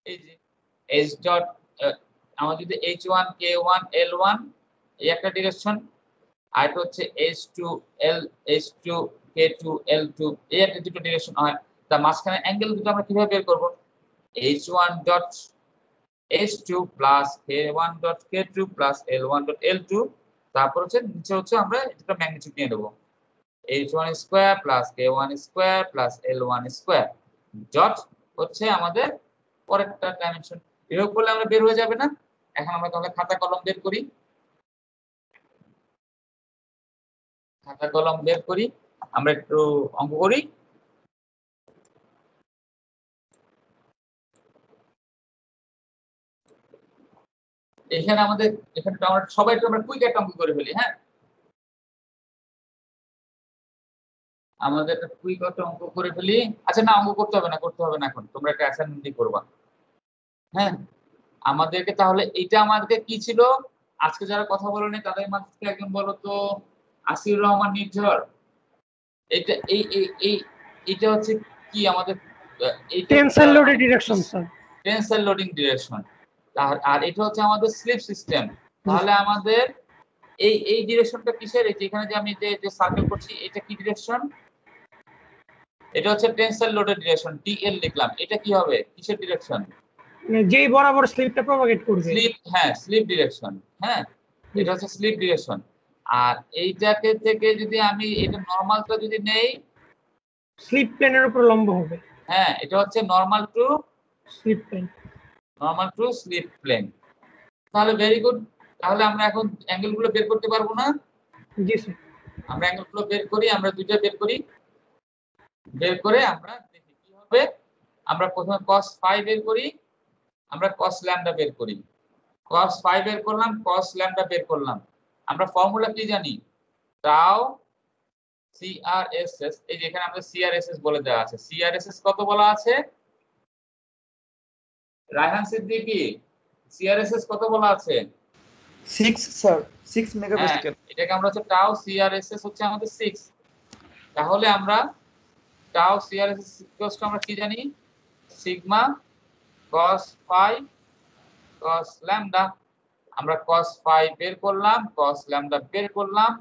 এই যে h ডট, আমরা যদি h1 k1 l1 এই একটা ডিরেকশন, আর এটা হচ্ছে h2 k2 l2 এই একটা দুটো ডিরেকশন হয়, তার মাঝখানে অ্যাঙ্গেল দুটো আমরা কিভাবে বের করব? h1 dot h2 plus k1 dot k2 plus l1 dot l2, তারপর হচ্ছে নিচে হচ্ছে আমরা এটা ম্যাগনিটিউড নিয়ে নেব, h1 square plus k1 square plus l1 square dot হচ্ছে আমাদের পরেরটা ডাইমেনশন। এভাবে করলে আমরা বের হয়ে যাবে না? এখন আমরা তাহলে খাতা কলম বের করি, খাতা কলম বের করি, আমরা একটু অঙ্ক করি। এখানে আমাদের এখানে আমরা সবাই একটু আমরা কুইক একটা অঙ্ক করে ফেলি। হ্যাঁ, আমাদের একটা কুইক একটা অঙ্ক করে ফেলি। আচ্ছা না, অঙ্ক করতে হবে না এখন, তোমরা একটা অ্যাসাইনমেন্টই করবা। হ্যাঁ, আমাদেরকে তাহলে এটা আমাদেরকে কি ছিল? আজকে যারা কথা বলেনি তাদের মধ্যে একজন বলো তো, আসিউর রহমান নির্ঝর, এটা এইটা হচ্ছে কি আমাদের? Tensile loaded direction sir. Tensile loading direction. আর এটা হচ্ছে আমাদের স্লিপ সিস্টেম। তাহলে আমাদের এই ডিরেকশনটা কিসের? এই যে এখানে যে আমি যে সার্কেল করছি, এটা কি ডিরেকশন? এটা হচ্ছে টেনসাইল লোডেড ডিরেকশন, টিএল লিখলাম। এটা কি হবে, কিসের ডিরেকশন? যেই বরাবর স্লিপটা প্রপাগেট করবে। স্লিপ, হ্যাঁ স্লিপ ডিরেকশন। হ্যাঁ, এটা হচ্ছে স্লিপ ডিরেকশন। আর এইটাকে থেকে যদি আমি এটা নরমালটা যদি নেই, স্লিপ প্লেনের উপর লম্ব হবে। হ্যাঁ, এটা হচ্ছে normal to slip plane, normal to slip plane. তাহলে ভেরি গুড। তাহলে আমরা এখন অ্যাঙ্গেল গুলো বের করতে পারবো না? জি স্যার। আমরা অ্যাঙ্গেল গুলো বের করি, আমরা দুইটা বের করি, বের করে আমরা দেখি কি হবে। আমরা প্রথমে cos phi বের করি, আমরা cos lambda বের করি, cos phi বের করলাম, cos lambda বের করলাম। আমরা ফর্মুলা কি জানি? টাও CRSS, এই যে এখানে আমাদের CRSS বলে দেওয়া আছে। CRSS কত বলা আছে? রায়হান সিদ্দিকী, সিআরএসএস কত বলা আছে? 6 স্যার 6 হ্যাঁ, মেগাপাস্কেল। এটাকে আমরা হচ্ছে টাও সিআরএসএস হচ্ছে আমাদের 6। তাহলে আমরা টাও সিআরএসএস ইকুয়ালস টু আমরা কি জানি? Sigma cos phi cos lambda। আমরা cos phi বের করলাম, cos lambda বের করলাম,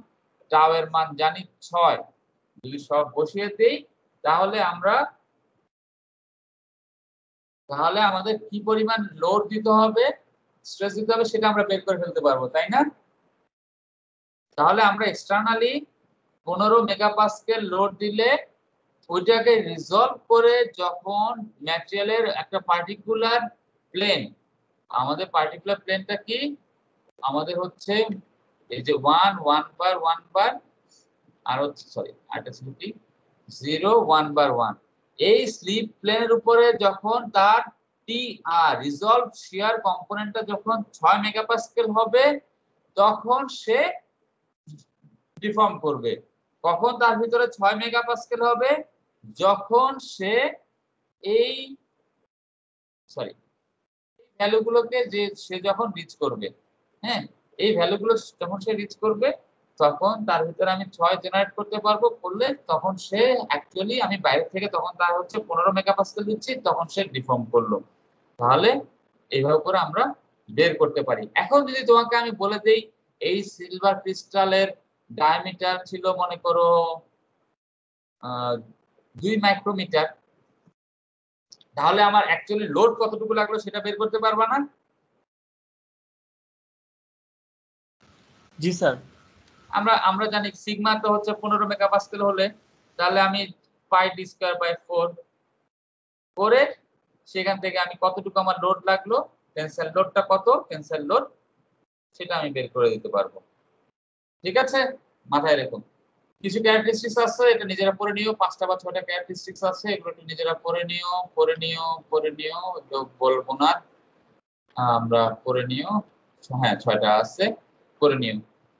টাও এর মান জানি 6। যদি সব বসিয়ে দেই তাহলে আমাদের কি পরিমাণ লোড দিতে হবে, স্ট্রেস দিতে হবে সেটা আমরা বের করে ফেলতে পারবো, তাই না? তাহলে আমরা এক্সটার্নালি 15 মেগাপাস্কেল লোড দিলে ওইটাকে রিজলভ করে যখন ম্যাটেরিয়ালের একটা পার্টিকুলার প্লেন, আমাদের পার্টিকুলার প্লেনটা কি আমাদের হচ্ছে এই যে 1 1 বার 1 বার আর হচ্ছে সরি আরেকটা ছিল কি 0 1 বার 1, এই স্লিপ প্লেনের উপরে যখন তার টি আর রিজলভ শিয়ার কম্পোনেন্টটা যখন 6 মেগাপাস্কেল হবে তখন সে ডিফর্ম করবে। কখন তার ভিতরে 6 মেগাপাস্কেল হবে? যখন সে এই ভ্যালুগুলোকে সে যখন রিচ করবে, হ্যাঁ, এই ভ্যালুগুলো যখন সে রিচ করবে তখন তার ভিতরে আমি 6 জেনারেট করতে পারবো। করলে তখন সে অ্যাকচুয়ালি আমি বাইরে থেকে তখন তার হচ্ছে 15 মেগাপাস্কেল দিচ্ছি, তখন সে ডিফর্ম করলো। তাহলে এইভাবে করে আমরা বের করতে পারি। এখন যদি তোমাকে আমি বলে দেই এই সিলভার ক্রিস্টালের ডায়ামিটার ছিল মনে করো 2 মাইক্রোমিটার, তাহলে আমার অ্যাকচুয়ালি লোড কতটুকু লাগলো সেটা বের করতে পারবা না? জি স্যার। আমরা জানি সিগমা তো হচ্ছে 15 মেগাপাস্কেল হলে তাহলে আমি পাই ডি স্কয়ার বাই 4 করে সেখান থেকে আমি কতটুকু আমার লোড লাগলো, টেনসাইল লোডটা কত, টেনসাইল লোড সেটা আমি বের করে দিতে পারবো। ঠিক আছে, মাথায় রেখো। কিছু ক্যারেক্টারিস্টিক্স আছে, এটা নিজেরা পড়ে নিও, 5টা বা 6টা ক্যারেক্টারিস্টিক্স আছে, এগুলো একটু নিজেরা পড়ে নিও, এগুলো বলবো না, আমরা পড়ে নিও। হ্যাঁ 6টা আছে, করে নিও।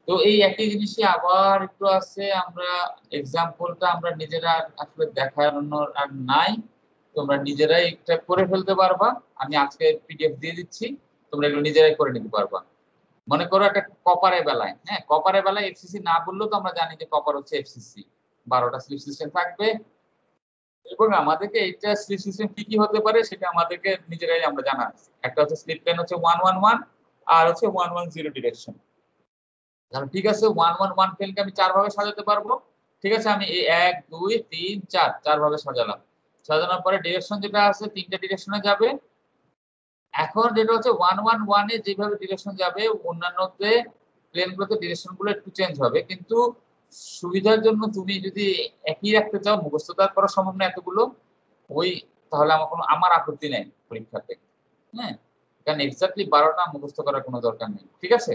তো এই একই জিনিসই আবার একটু আছে, আমরা এক্সাম্পলটা আমরা নিজেরা আসলে দেখানোর আর নাই, তোমরা নিজেরাই একটা করে ফেলতে পারবা। আমি আজকে পিডিএফ দিয়ে দিচ্ছি, তোমরা এগুলো নিজেরাই করে নিতে পারবা। মনে করো একটা কপারের বেলায়, হ্যাঁ কপারের বেলায় এফসিসি না বললেও তো আমরা জানি যে কপার হচ্ছে এফসিসি, 12টা স্লিপ সিস্টেম থাকবে এবং আমাদেরকে এইটা স্লিপ সিস্টেম কি কি হতে পারে সেটা আমাদেরকে নিজেরাই আমরা জানা আছে। একটা হচ্ছে স্লিপ প্লেন হচ্ছে 111 আর হচ্ছে 110 ডিরেকশন। তাহলে ঠিক আছে 111 প্লেনকে আমি 4 ভাবে সাজাতে পারবো। ঠিক আছে, আমি এই 1 2 3 4 4 ভাবে সাজালাম। সাজানোর পরে ডিরেকশন যেটা আছে 3টা ডিরেকশনে যাবে। এখন যেটা হচ্ছে 111 এ যেভাবে ডিরেকশন যাবে অন্যান্যতে প্লেনগুলোতে ডিরেকশনগুলো একটু চেঞ্জ হবে, কিন্তু সুবিধার জন্য তুমি যদি একই রাখতে চাও, মুখস্থ করা সম্ভব না এতগুলো, তাহলে আমার আপত্তি নেই পরীক্ষাতে, হ্যাঁ, কারণ এক্স্যাক্টলি 12টা মুখস্থ করার কোনো দরকার নেই। ঠিক আছে,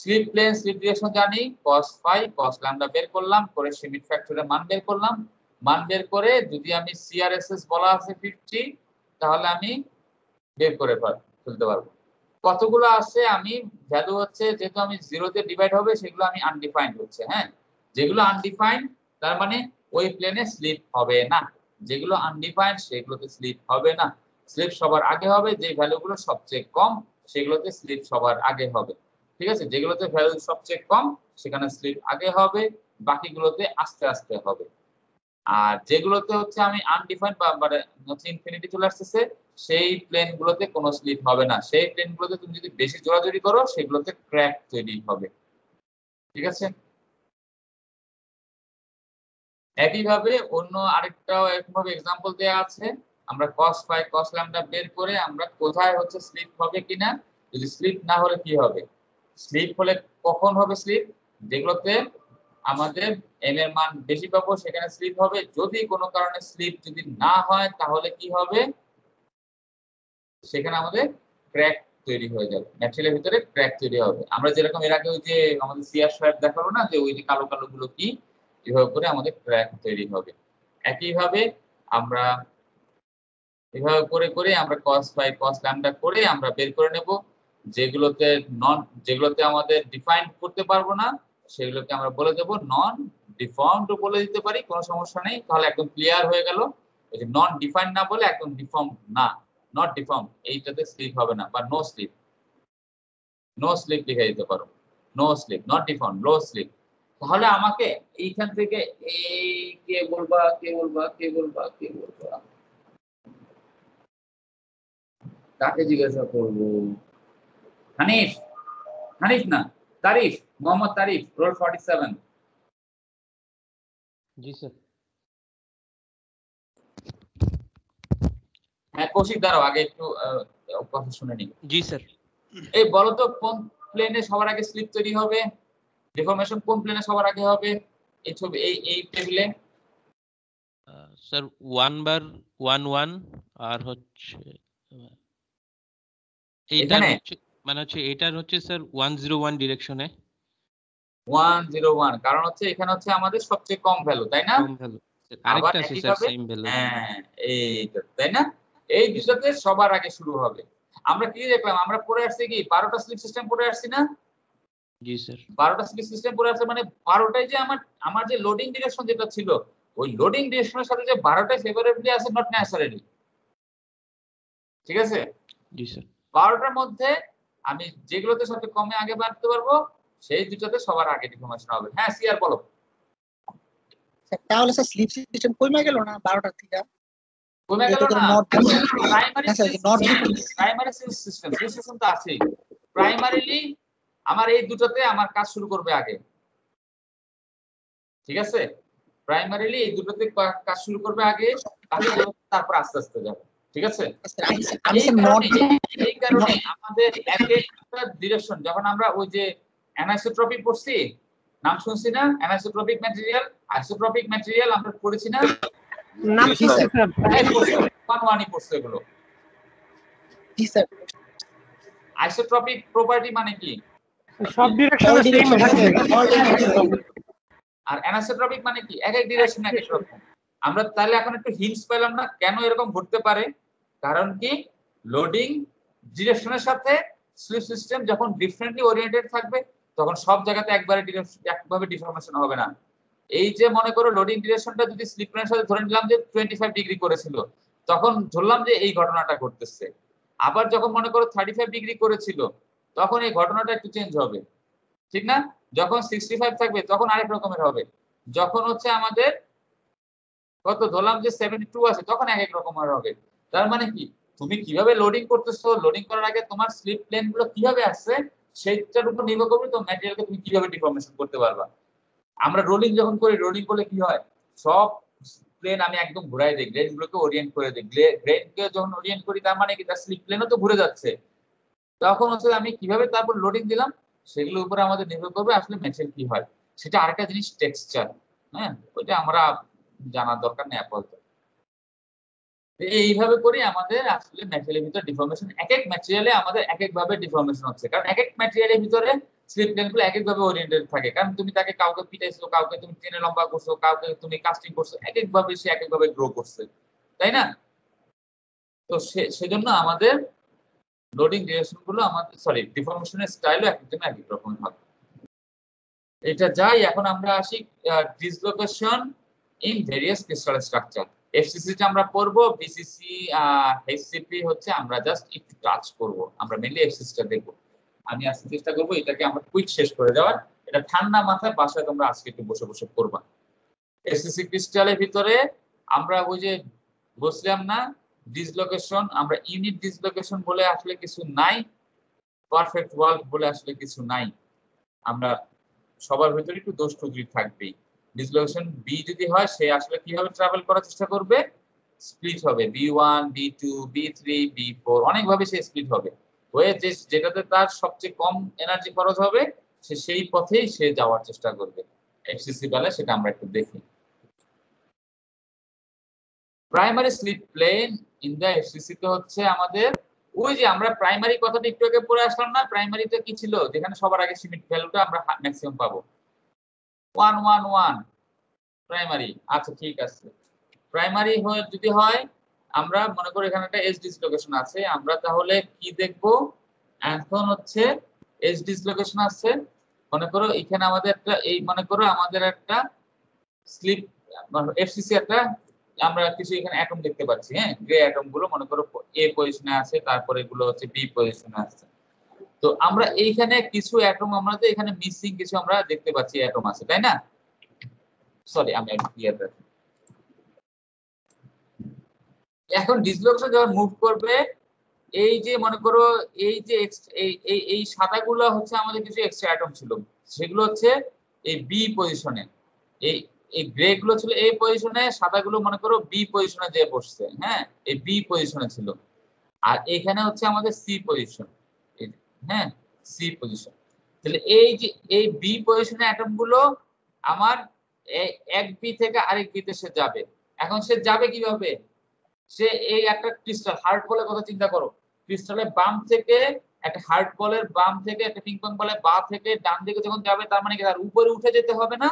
স্লিপ প্লেন স্লিপ ডিরেকশন জানি, cos phi cos lambda বের করলাম, করে শ্মিট ফ্যাক্টরের মান বের করলাম, মান বের করে যদি আমি সিআরএসএস বলা আছে 50 তাহলে আমি বের করে ফেলতে পারবো। কতগুলো আছে আমি ভ্যালু হচ্ছে যেহেতু আমি 0 দিয়ে ডিভাইড হবে সেগুলো আমি আনডিফাইন্ড হচ্ছে, হ্যাঁ, যেগুলো আনডিফাইন্ড তার মানে ওই প্লেনে স্লিপ হবে না, যেগুলো আনডিফাইন্ড সেগুলোতে স্লিপ হবে না। স্লিপ সবার আগে হবে, যে ভ্যালুগুলো সবচেয়ে কম সেগুলোতে স্লিপ সবার আগে হবে। ঠিক আছে, যেগুলোতে ভ্যালু সবচেয়ে কম সেখানে স্লিপ আগে হবে, বাকিগুলোতে আস্তে আস্তে হবে। আর যেগুলোতে হচ্ছে আমি আনডিফাইন্ড বা হচ্ছে ইনফিনিটি চলে আসতেছে সেই প্লেনগুলোতে কোনো স্লিপ হবে না। সেই প্লেনগুলোতে তুমি যদি বেশি জোরাজুরি করো সেগুলোতে ক্র্যাক তৈরি হবে। ঠিক আছে, একইভাবে অন্য আরেকটাও একভাবে এক্সাম্পল দেয়া আছে। আমরা cos phi cos lambda বের করে আমরা কোথায় হচ্ছে স্লিপ হবে কিনা, যদি স্লিপ না হলে কি হবে, স্লিপ হলে কখন হবে স্লিপ, যেগুলোতে আমাদের m এর মান বেশি পাবো সেখানে স্লিপ হবে। যদি কোনো কারণে স্লিপ যদি না হয় তাহলে কি হবে, সেখানে আমাদের ক্র্যাক তৈরি হয়ে যাবে, ম্যাটেরিয়ালের ভিতরে ক্র্যাক তৈরি হবে। আমরা যেরকম এর আগে ওই যে আমাদের সিআর স্ট্রাইপ দেখালো না, যে ওই যে কালো কালো গুলো কি, এভাবে করে আমাদের ক্র্যাক তৈরি হবে। একইভাবে আমরা এভাবে করে করে আমরা cos phi cos lambda করে আমরা বের করে নেব। যেগুলোতে আমাদের ডিফাইন করতে পারবো না সেগুলোকে আমরা বলে দেব নন ডিফর্মড বলে দিতে পারি, কোনো সমস্যা নেই, তাহলে একদম ক্লিয়ার হয়ে গেল। নন ডিফাইন্ড না বলে একদম ডিফর্ম না, নট ডিফর্ম, এইটাতে স্লিপ হবে না বা নো স্লিপ, নো স্লিপ লিখে দিতে পারো, no slip, not deform, low slip. তাহলে আমাকে এইখান থেকে এই কে বলবা, কাকে জিজ্ঞাসা করবো? হানিফ, হানিফ না, তারিফ, মোহাম্মদ তারিফ, রোল 47। জি স্যার। হ্যাঁ কৌশিক, দাঁড়াও আগে একটু কথা শুনে নিই। জি স্যার। এই বলো তো কোন প্লেনে সবার আগে স্লিপ তৈরি হবে, ডিফর্মেশন কোন প্লেনে সবার আগে হবে এই ছবি, এই টেবিলে? স্যার 1/1 আর হচ্ছে এইটার হচ্ছে মানে হচ্ছে এটার হচ্ছে স্যার 101 ডিরেকশনে। 101 কারণ হচ্ছে এখানে হচ্ছে আমাদের সবচেয়ে কম ভ্যালু, তাই না? কম ভ্যালু। আরেকটা আছে স্যার সেম ভ্যালু। হ্যাঁ এইটা, তাই না? এই দুটোতে সবার আগে শুরু হবে। আমরা কি দেখলাম, আমরা পড়ে আসছি কি 12টা স্লিপ সিস্টেম পড়ে আসছি না? জি স্যার। 12টা স্লিপ সিস্টেম পড়ে আসছে, মানে 12টাই যে আমার যে লোডিং ডিরেকশন যেটা ছিল, ওই লোডিং ডিরেকশনের সাথে যে 12টাই ফেভারেবলি আছে, নট ন্যাচারালি। ঠিক আছে? জি স্যার। 12টার মধ্যে আমি যেগুলোতে সবচেয়ে কমে আগে বাড়তে পারবো সেই দুটোতে সবার আগে ডিফর্মেশন হবে। হ্যাঁ সিআর বলো। তাহলে স্যার স্লিপ সিস্টেম কমে গেল না 12টার থেকে? কমে গেল না, প্রাইমারি সিস্টেম তো আছেই। প্রাইমারিলি আমার এই দুটোতে আমার কাজ শুরু করবে আগে। ঠিক আছে? প্রাইমারিলি এই দুটোতে কাজ শুরু করবে আগে, তারপর আস্তে আস্তে যাবে। ঠিক আছে? এই কারণে আমাদের একটা ডিরেকশন, যখন আমরা ওই যে অ্যানাইসোট্রপিক পড়ছি, নাম শুনছি না? অ্যানাইসোট্রপিক ম্যাটেরিয়াল, আইসোট্রপিক ম্যাটেরিয়াল আমরা পড়েছি না? নাম শুনছি স্যার। ওয়ানই পড়ছে এগুলো। জি স্যার। আইসোট্রপিক প্রপার্টি মানে কি? সব ডিরেকশনে সেম থাকে। আর অ্যানাইসোট্রপিক মানে কি? এক এক ডিরেকশন এক এক রকম। আমরা তাহলে এখন একটু হিন্টস পেলাম না কেন এরকম ঘটতে পারে? কারণ কি লোডিং ডিরেকশনের সাথে স্লিপ সিস্টেম যখন ডিফারেন্টলি ওরিয়েন্টেড থাকবে তখন সব জায়গাতে একভাবে ডিফর্মেশন হবে না। এই যে মনে করো লোডিং ডিরেকশনটা যদি স্লিপ প্লেনের সাথে ধরে নিলাম যে 25 ডিগ্রি করেছিল, তখন ধরলাম যে এই ঘটনাটা ঘটতেছে। আবার যখন মনে করো 35 ডিগ্রি করেছিল, তখন এই ঘটনাটা একটু চেঞ্জ হবে। ঠিক না? যখন 65 থাকবে তখন আরেক রকমের হবে। যখন হচ্ছে আমাদের কত ধরলাম যে 72 আছে, তখন এক এক রকমের হবে। তার মানে কি তুমি কিভাবে লোডিং করতেছো, লোডিং করার আগে তোমার স্লিপ প্লেন গুলো কিভাবে আসছে সেইটার উপর নির্ভর করবে তো ম্যাটেরিয়ালকে তুমি কিভাবে ডিফর্মেশন করতে পারবা। আমরা রোলিং যখন করি, রোলিং করলে কি হয়, সব প্লেন আমি একদম ঘুরাই দিই, গ্রেন গুলোকে ওরিয়েন্ট করে দিই। গ্রেনকে যখন ওরিয়েন্ট করি তার মানে কি তার স্লিপ প্লেনও তো ঘুরে যাচ্ছে। তখন হচ্ছে আমি কিভাবে তারপর লোডিং দিলাম সেগুলোর উপরে আমাদের নির্ভর করবে আসলে ম্যাটেরিয়াল কি হয়। সেটা আরেকটা জিনিস টেক্সচার, হ্যাঁ ওইটা আমরা জানার দরকার নেই আপাতত। এইভাবে করে আমাদের আসলে ম্যাটেরিয়ালের ভিতরে ডিফর্মেশন, এক এক ম্যাটেরিয়ালে আমাদের এক এক ভাবে ডিফর্মেশন হচ্ছে, কারণ এক এক ম্যাটেরিয়ালের ভিতরে স্লিপ প্লেনগুলো এক এক ভাবে ওরিয়েন্টেড থাকে। কারণ তুমি তাকে কাউকে পিটাইছো, কাউকে তুমি টেনে লম্বা করছো, কাউকে তুমি কাস্টিং করছো, এক এক ভাবে সে এক এক ভাবে গ্রো করছে, তাই না? তো সেজন্য আমাদের লোডিং ডিরেকশন গুলো আমাদের ডিফর্মেশনের স্টাইলও এক একজনের এক এক রকম হবে। এটা যাই, এখন আমরা আসি dislocation in various crystal structure. FCC টা আমরা পড়ব, বিসিসি এইচসিপি হচ্ছে আমরা জাস্ট একটু টাচ করব। আমরা মেইনলি এফসিসি টা দেখব। আমি আজকে চেষ্টা করব এটাকে আমরা কুইক শেষ করে দেওয়ার। এটা ঠান্ডা মাথায় বাসায় তোমরা আজকে একটু বসে বসে পড়বা। এফসিসি ক্রিস্টালের ভিতরে আমরা ওই যে বলছিলাম না ডিসলোকেশন, আমরা ইউনিট ডিসলোকেশন বলে আসলে কিছু নাই, পারফেক্ট ওয়ার্ল্ড বলে আসলে কিছু নাই। আমরা সবার ভিতরে একটু দোষ ত্রুটি থাকবেই। ডিসলোকেশন বি যদি হয় সে আসলে কিভাবে ট্রাভেল করার চেষ্টা করবে, স্প্লিট হবে B1 B2 B3 B4 অনেক ভাবে সে স্প্লিট হবে হয়ে, যেটাতে তার সবচেয়ে কম এনার্জি খরচ হবে সে সেই পথেই সে যাওয়ার চেষ্টা করবে। এফসিসি বলে সেটা আমরা একটু দেখি। Primary slip plane in the FCC তে হচ্ছে আমাদের ওই যে আমরা প্রাইমারি কথাটা একটু আগে পড়ে আসলাম না, প্রাইমারিতে কি ছিল যেখানে সবার আগে সিমিট ভ্যালুটা আমরা ম্যাক্সিমাম পাবো 111 প্রাইমারি। আচ্ছা ঠিক আছে, প্রাইমারি যদি হয় আমরা মনে করি এখানে একটা এজ ডিসলোকেশন আছে, আমরা তাহলে কি দেখব এখন হচ্ছে এজ ডিসলোকেশন আছে। মনে করো এখানে আমাদের একটা এই মনে করো আমাদের একটা স্লিপ এফসিসি একটা আমরা কিছু এখানে অ্যাটম দেখতে পাচ্ছি, হ্যাঁ গ্রে অ্যাটম গুলো মনে করো এ পজিশনে আছে, তারপরে এগুলো হচ্ছে বি পজিশনে আছে। তো আমরা এইখানে কিছু অ্যাটম আমরা তো এখানে মিসিং কিছু আমরা দেখতে পাচ্ছি অ্যাটম আছে, তাই না? সরি আমি একটু ক্লিয়ার রাখি। এখন ডিসলোকেশন যখন মুভ করবে, এই যে মনে করো এই যে এই সাদাগুলো হচ্ছে আমাদের কিছু এক্সট্রা অ্যাটম ছিল, সেগুলো হচ্ছে এই বি পজিশনে, এই এই গ্রে গুলো ছিল এই পজিশনে, সাদাগুলো মনে করো বি পজিশনে যে বসছে, হ্যাঁ এই বি পজিশনে ছিল। আর এখানে হচ্ছে আমাদের সি পজিশন, হ্যাঁ সি পজিশন। তাহলে এই যে এই বি পজিশনের অ্যাটম গুলো আমার এক বি থেকে আরেক বিতে সে যাবে। এখন সে যাবে কিভাবে? সে এই একটা ক্রিস্টাল হার্ড বলের কথা চিন্তা করো, ক্রিস্টালের বাম থেকে একটা হার্ড বলের বাম থেকে একটা পিং পং বলের বা থেকে ডান দিকে যখন যাবে, তার মানে কি তার উপরে উঠে যেতে হবে না?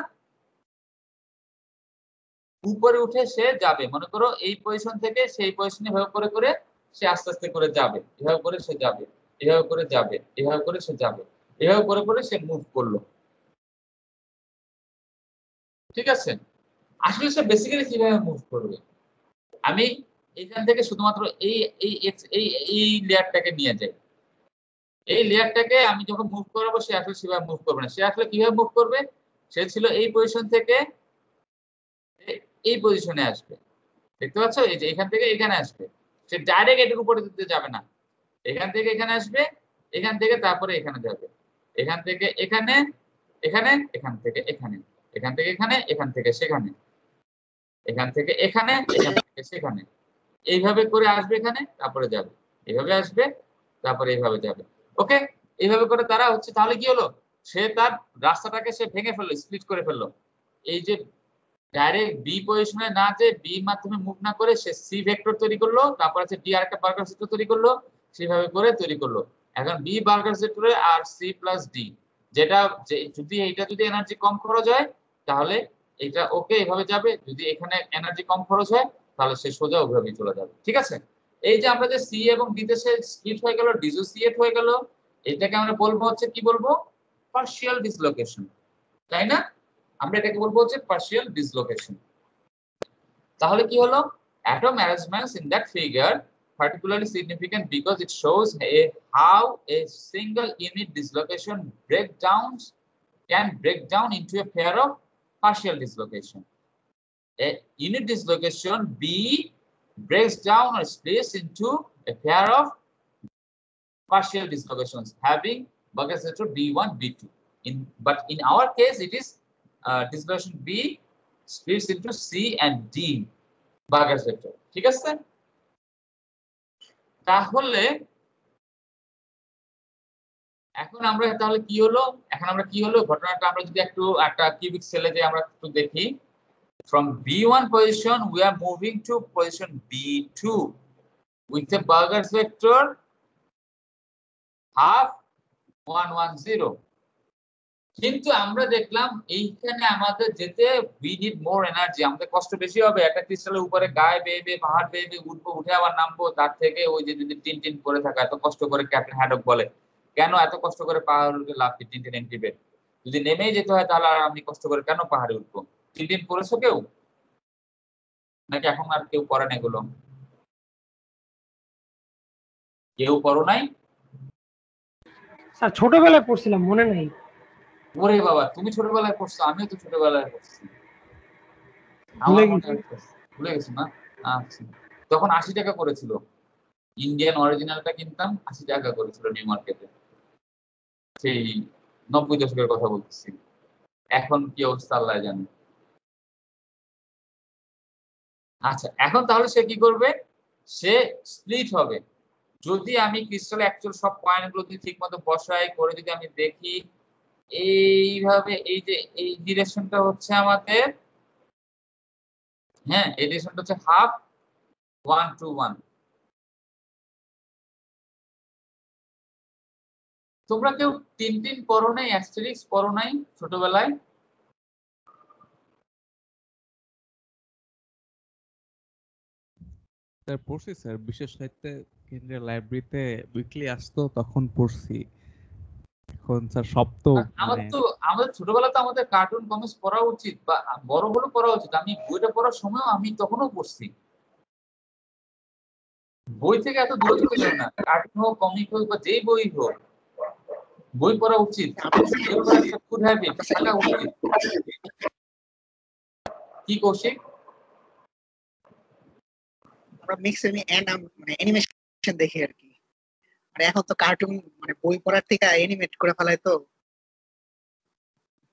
উপরে উঠে সে যাবে, মনে করো এই পজিশন থেকে সেই পজিশনে এভাবে করে করে সে আস্তে আস্তে করে যাবে, এভাবে করে সে যাবে, এভাবে করে যাবে, এভাবে করে সে যাবে, এভাবে করে করে সে মুভ করলো, ঠিক আছে? আসলে সে বেসিক্যালি কিভাবে মুভ করবে, আমি এখান থেকে শুধুমাত্র এই এই এই এই লেয়ারটাকে নিয়ে যাই। এই লেয়ারটাকে আমি যখন মুভ করাবো সে আসলে সেভাবে মুভ করবে না। সে আসলে কিভাবে মুভ করবে? সে ছিল এই পজিশন থেকে এই পজিশনে আসবে, দেখতে পাচ্ছ? এই যে এখান থেকে এখানে আসবে, সে ডাইরেক্ট এটার উপরে দিতে যাবে না, এখান থেকে এখানে আসবে, এখান থেকে তারপরে এখানে যাবে, এখান থেকে এখানে, এখানে, এখান থেকে এখানে, এখান থেকে এখানে, এখান থেকে সেখানে, এখান থেকে এখানে, এখান থেকে সেখানে, এইভাবে করে আসবে এখানে, তারপরে যাবে, এইভাবে আসবে, তারপরে এইভাবে যাবে। ওকে, এইভাবে করে তারা হচ্ছে, তাহলে কি হলো? সে তার রাস্তাটাকে সে ভেঙে ফেললো, স্প্লিট করে ফেললো। এই যে ডাইরেক্ট বি পজিশনে না যে বি মাধ্যমে মুভ না করে সে সি ভেক্টর তৈরি করলো, তারপর আছে ডি আর একটা বার্গার সেক্টর তৈরি করলো, সেভাবে করে তৈরি করলো। এখন বি বার্গার সেক্টরে আর সি প্লাস ডি, যেটা যদি এইটা যদি এনার্জি কম খরচ হয় তাহলে এটা ওকে এভাবে যাবে, যদি এখানে এনার্জি কম খরচ হয় তাহলে সে সোজা ওইভাবেই চলে যাবে, ঠিক আছে? এই যে আমরা যে সি এবং ডি তে সে স্প্লিট হয়ে গেল, ডিসোসিয়েট হয়ে গেল, এটাকে আমরা বলবো হচ্ছে কি বলবো? পার্শিয়াল ডিসলোকেশন, তাই না? আমরা এটাকে বলবো হচ্ছে পার্শিয়াল ডিসলোকেশন। তাহলে কি হলো? Atom arrangements in that figure particularly significant because it shows how a single unit dislocation can break down into a pair of partial dislocation. A unit dislocation B breaks down or splits into a pair of partial dislocations having Barger sector B1, B2. But in our case, it is dislocation B splits into C and D Barger sector. ঠিক আছে? তাহলে এখন আমরা তাহলে কি হলো? এখন আমরা কি হলো ঘটনাটা আমরা যদি একটু একটা কিউবিক সেলে যে আমরা একটু দেখি, from B1 position we are moving to position B2 with a Barger vector half 110. কিন্তু আমরা দেখলাম এইখানে আমাদের যেতে we need more energy, আমাদের কষ্ট বেশি হবে। একটা ক্রিস্টালের উপরে গায়ে বেয়ে বেয়ে পাহাড় বেয়ে বেয়ে উঠবো, উঠে আবার নামবো, তার থেকে ওই যে যদি টিন টিন করে থাকা, এত কষ্ট করে ক্যাপ্টেন হ্যাডক বলে কেন এত কষ্ট করে পাহাড়ে উঠে লাভ কি, টিন টিন এন্টিবেট যদি নেমেই যেতে হয় তাহলে আর আমি কষ্ট করে কেন পাহাড়ে উঠবো? টিন টিন করেছো কেউ নাকি এখন আর কেউ করে না এগুলো? কেউ করো নাই? স্যার ছোটবেলায় পড়ছিলাম, মনে নাই। ওরে বাবা, তুমি ছোটবেলায় পড়ছো, আমিও তো ছোটবেলায় পড়ছি, ভুলে গেছো না? আচ্ছা, তখন 80 টাকা করেছিল, ইন্ডিয়ান অরিজিনালটা কিনতাম 80 টাকা করেছিল নিউ মার্কেটে, সেই 90 দশকের কথা বলতেছি। এখন কি অবস্থা আল্লাহ জানে। আচ্ছা, এখন তাহলে সে কি করবে? সে স্প্লিট হবে। যদি আমি ক্রিস্টালে অ্যাকচুয়াল সব পয়েন্টগুলো যদি ঠিক মতো বসাই করে যদি আমি দেখি, এইভাবে এই যে এই ডিরেকশনটা হচ্ছে আমাদের, হ্যাঁ এই ডিরেকশনটা হচ্ছে হাফ 1 to 1। তোমরা কেউ টিন টিন পড়ো নাই, অ্যাস্টেরিক্স পড়ো নাই ছোটবেলায়? স্যার পড়ছি স্যার, বিশেষ সাহিত্যে কেন্দ্রীয় লাইব্রেরিতে উইকলি আসতো তখন পড়ছি। এখন স্যার সব তো আমাদের ছোটবেলা তো আমাদের কার্টুন কমিক্স পড়া উচিত, বা বড় হলে পড়া উচিত। আমি বইটা পড়ার সময় আমি তখনও পড়ছি, বই থেকে এত দূরে চলে যাবে না। কার্টুন হোক, কমিক হোক বা যেই বই হোক, বই পড়া উচিত, বই পড়া একটা গুড হ্যাবিট থাকা উচিত। কি কৌশিক? আমরা মিক্স মানে অ্যানিমেশন দেখি আর কি, আর এখন তো কার্টুন মানে বই পড়ার থেকে অ্যানিমেট করে ফেলায় তো।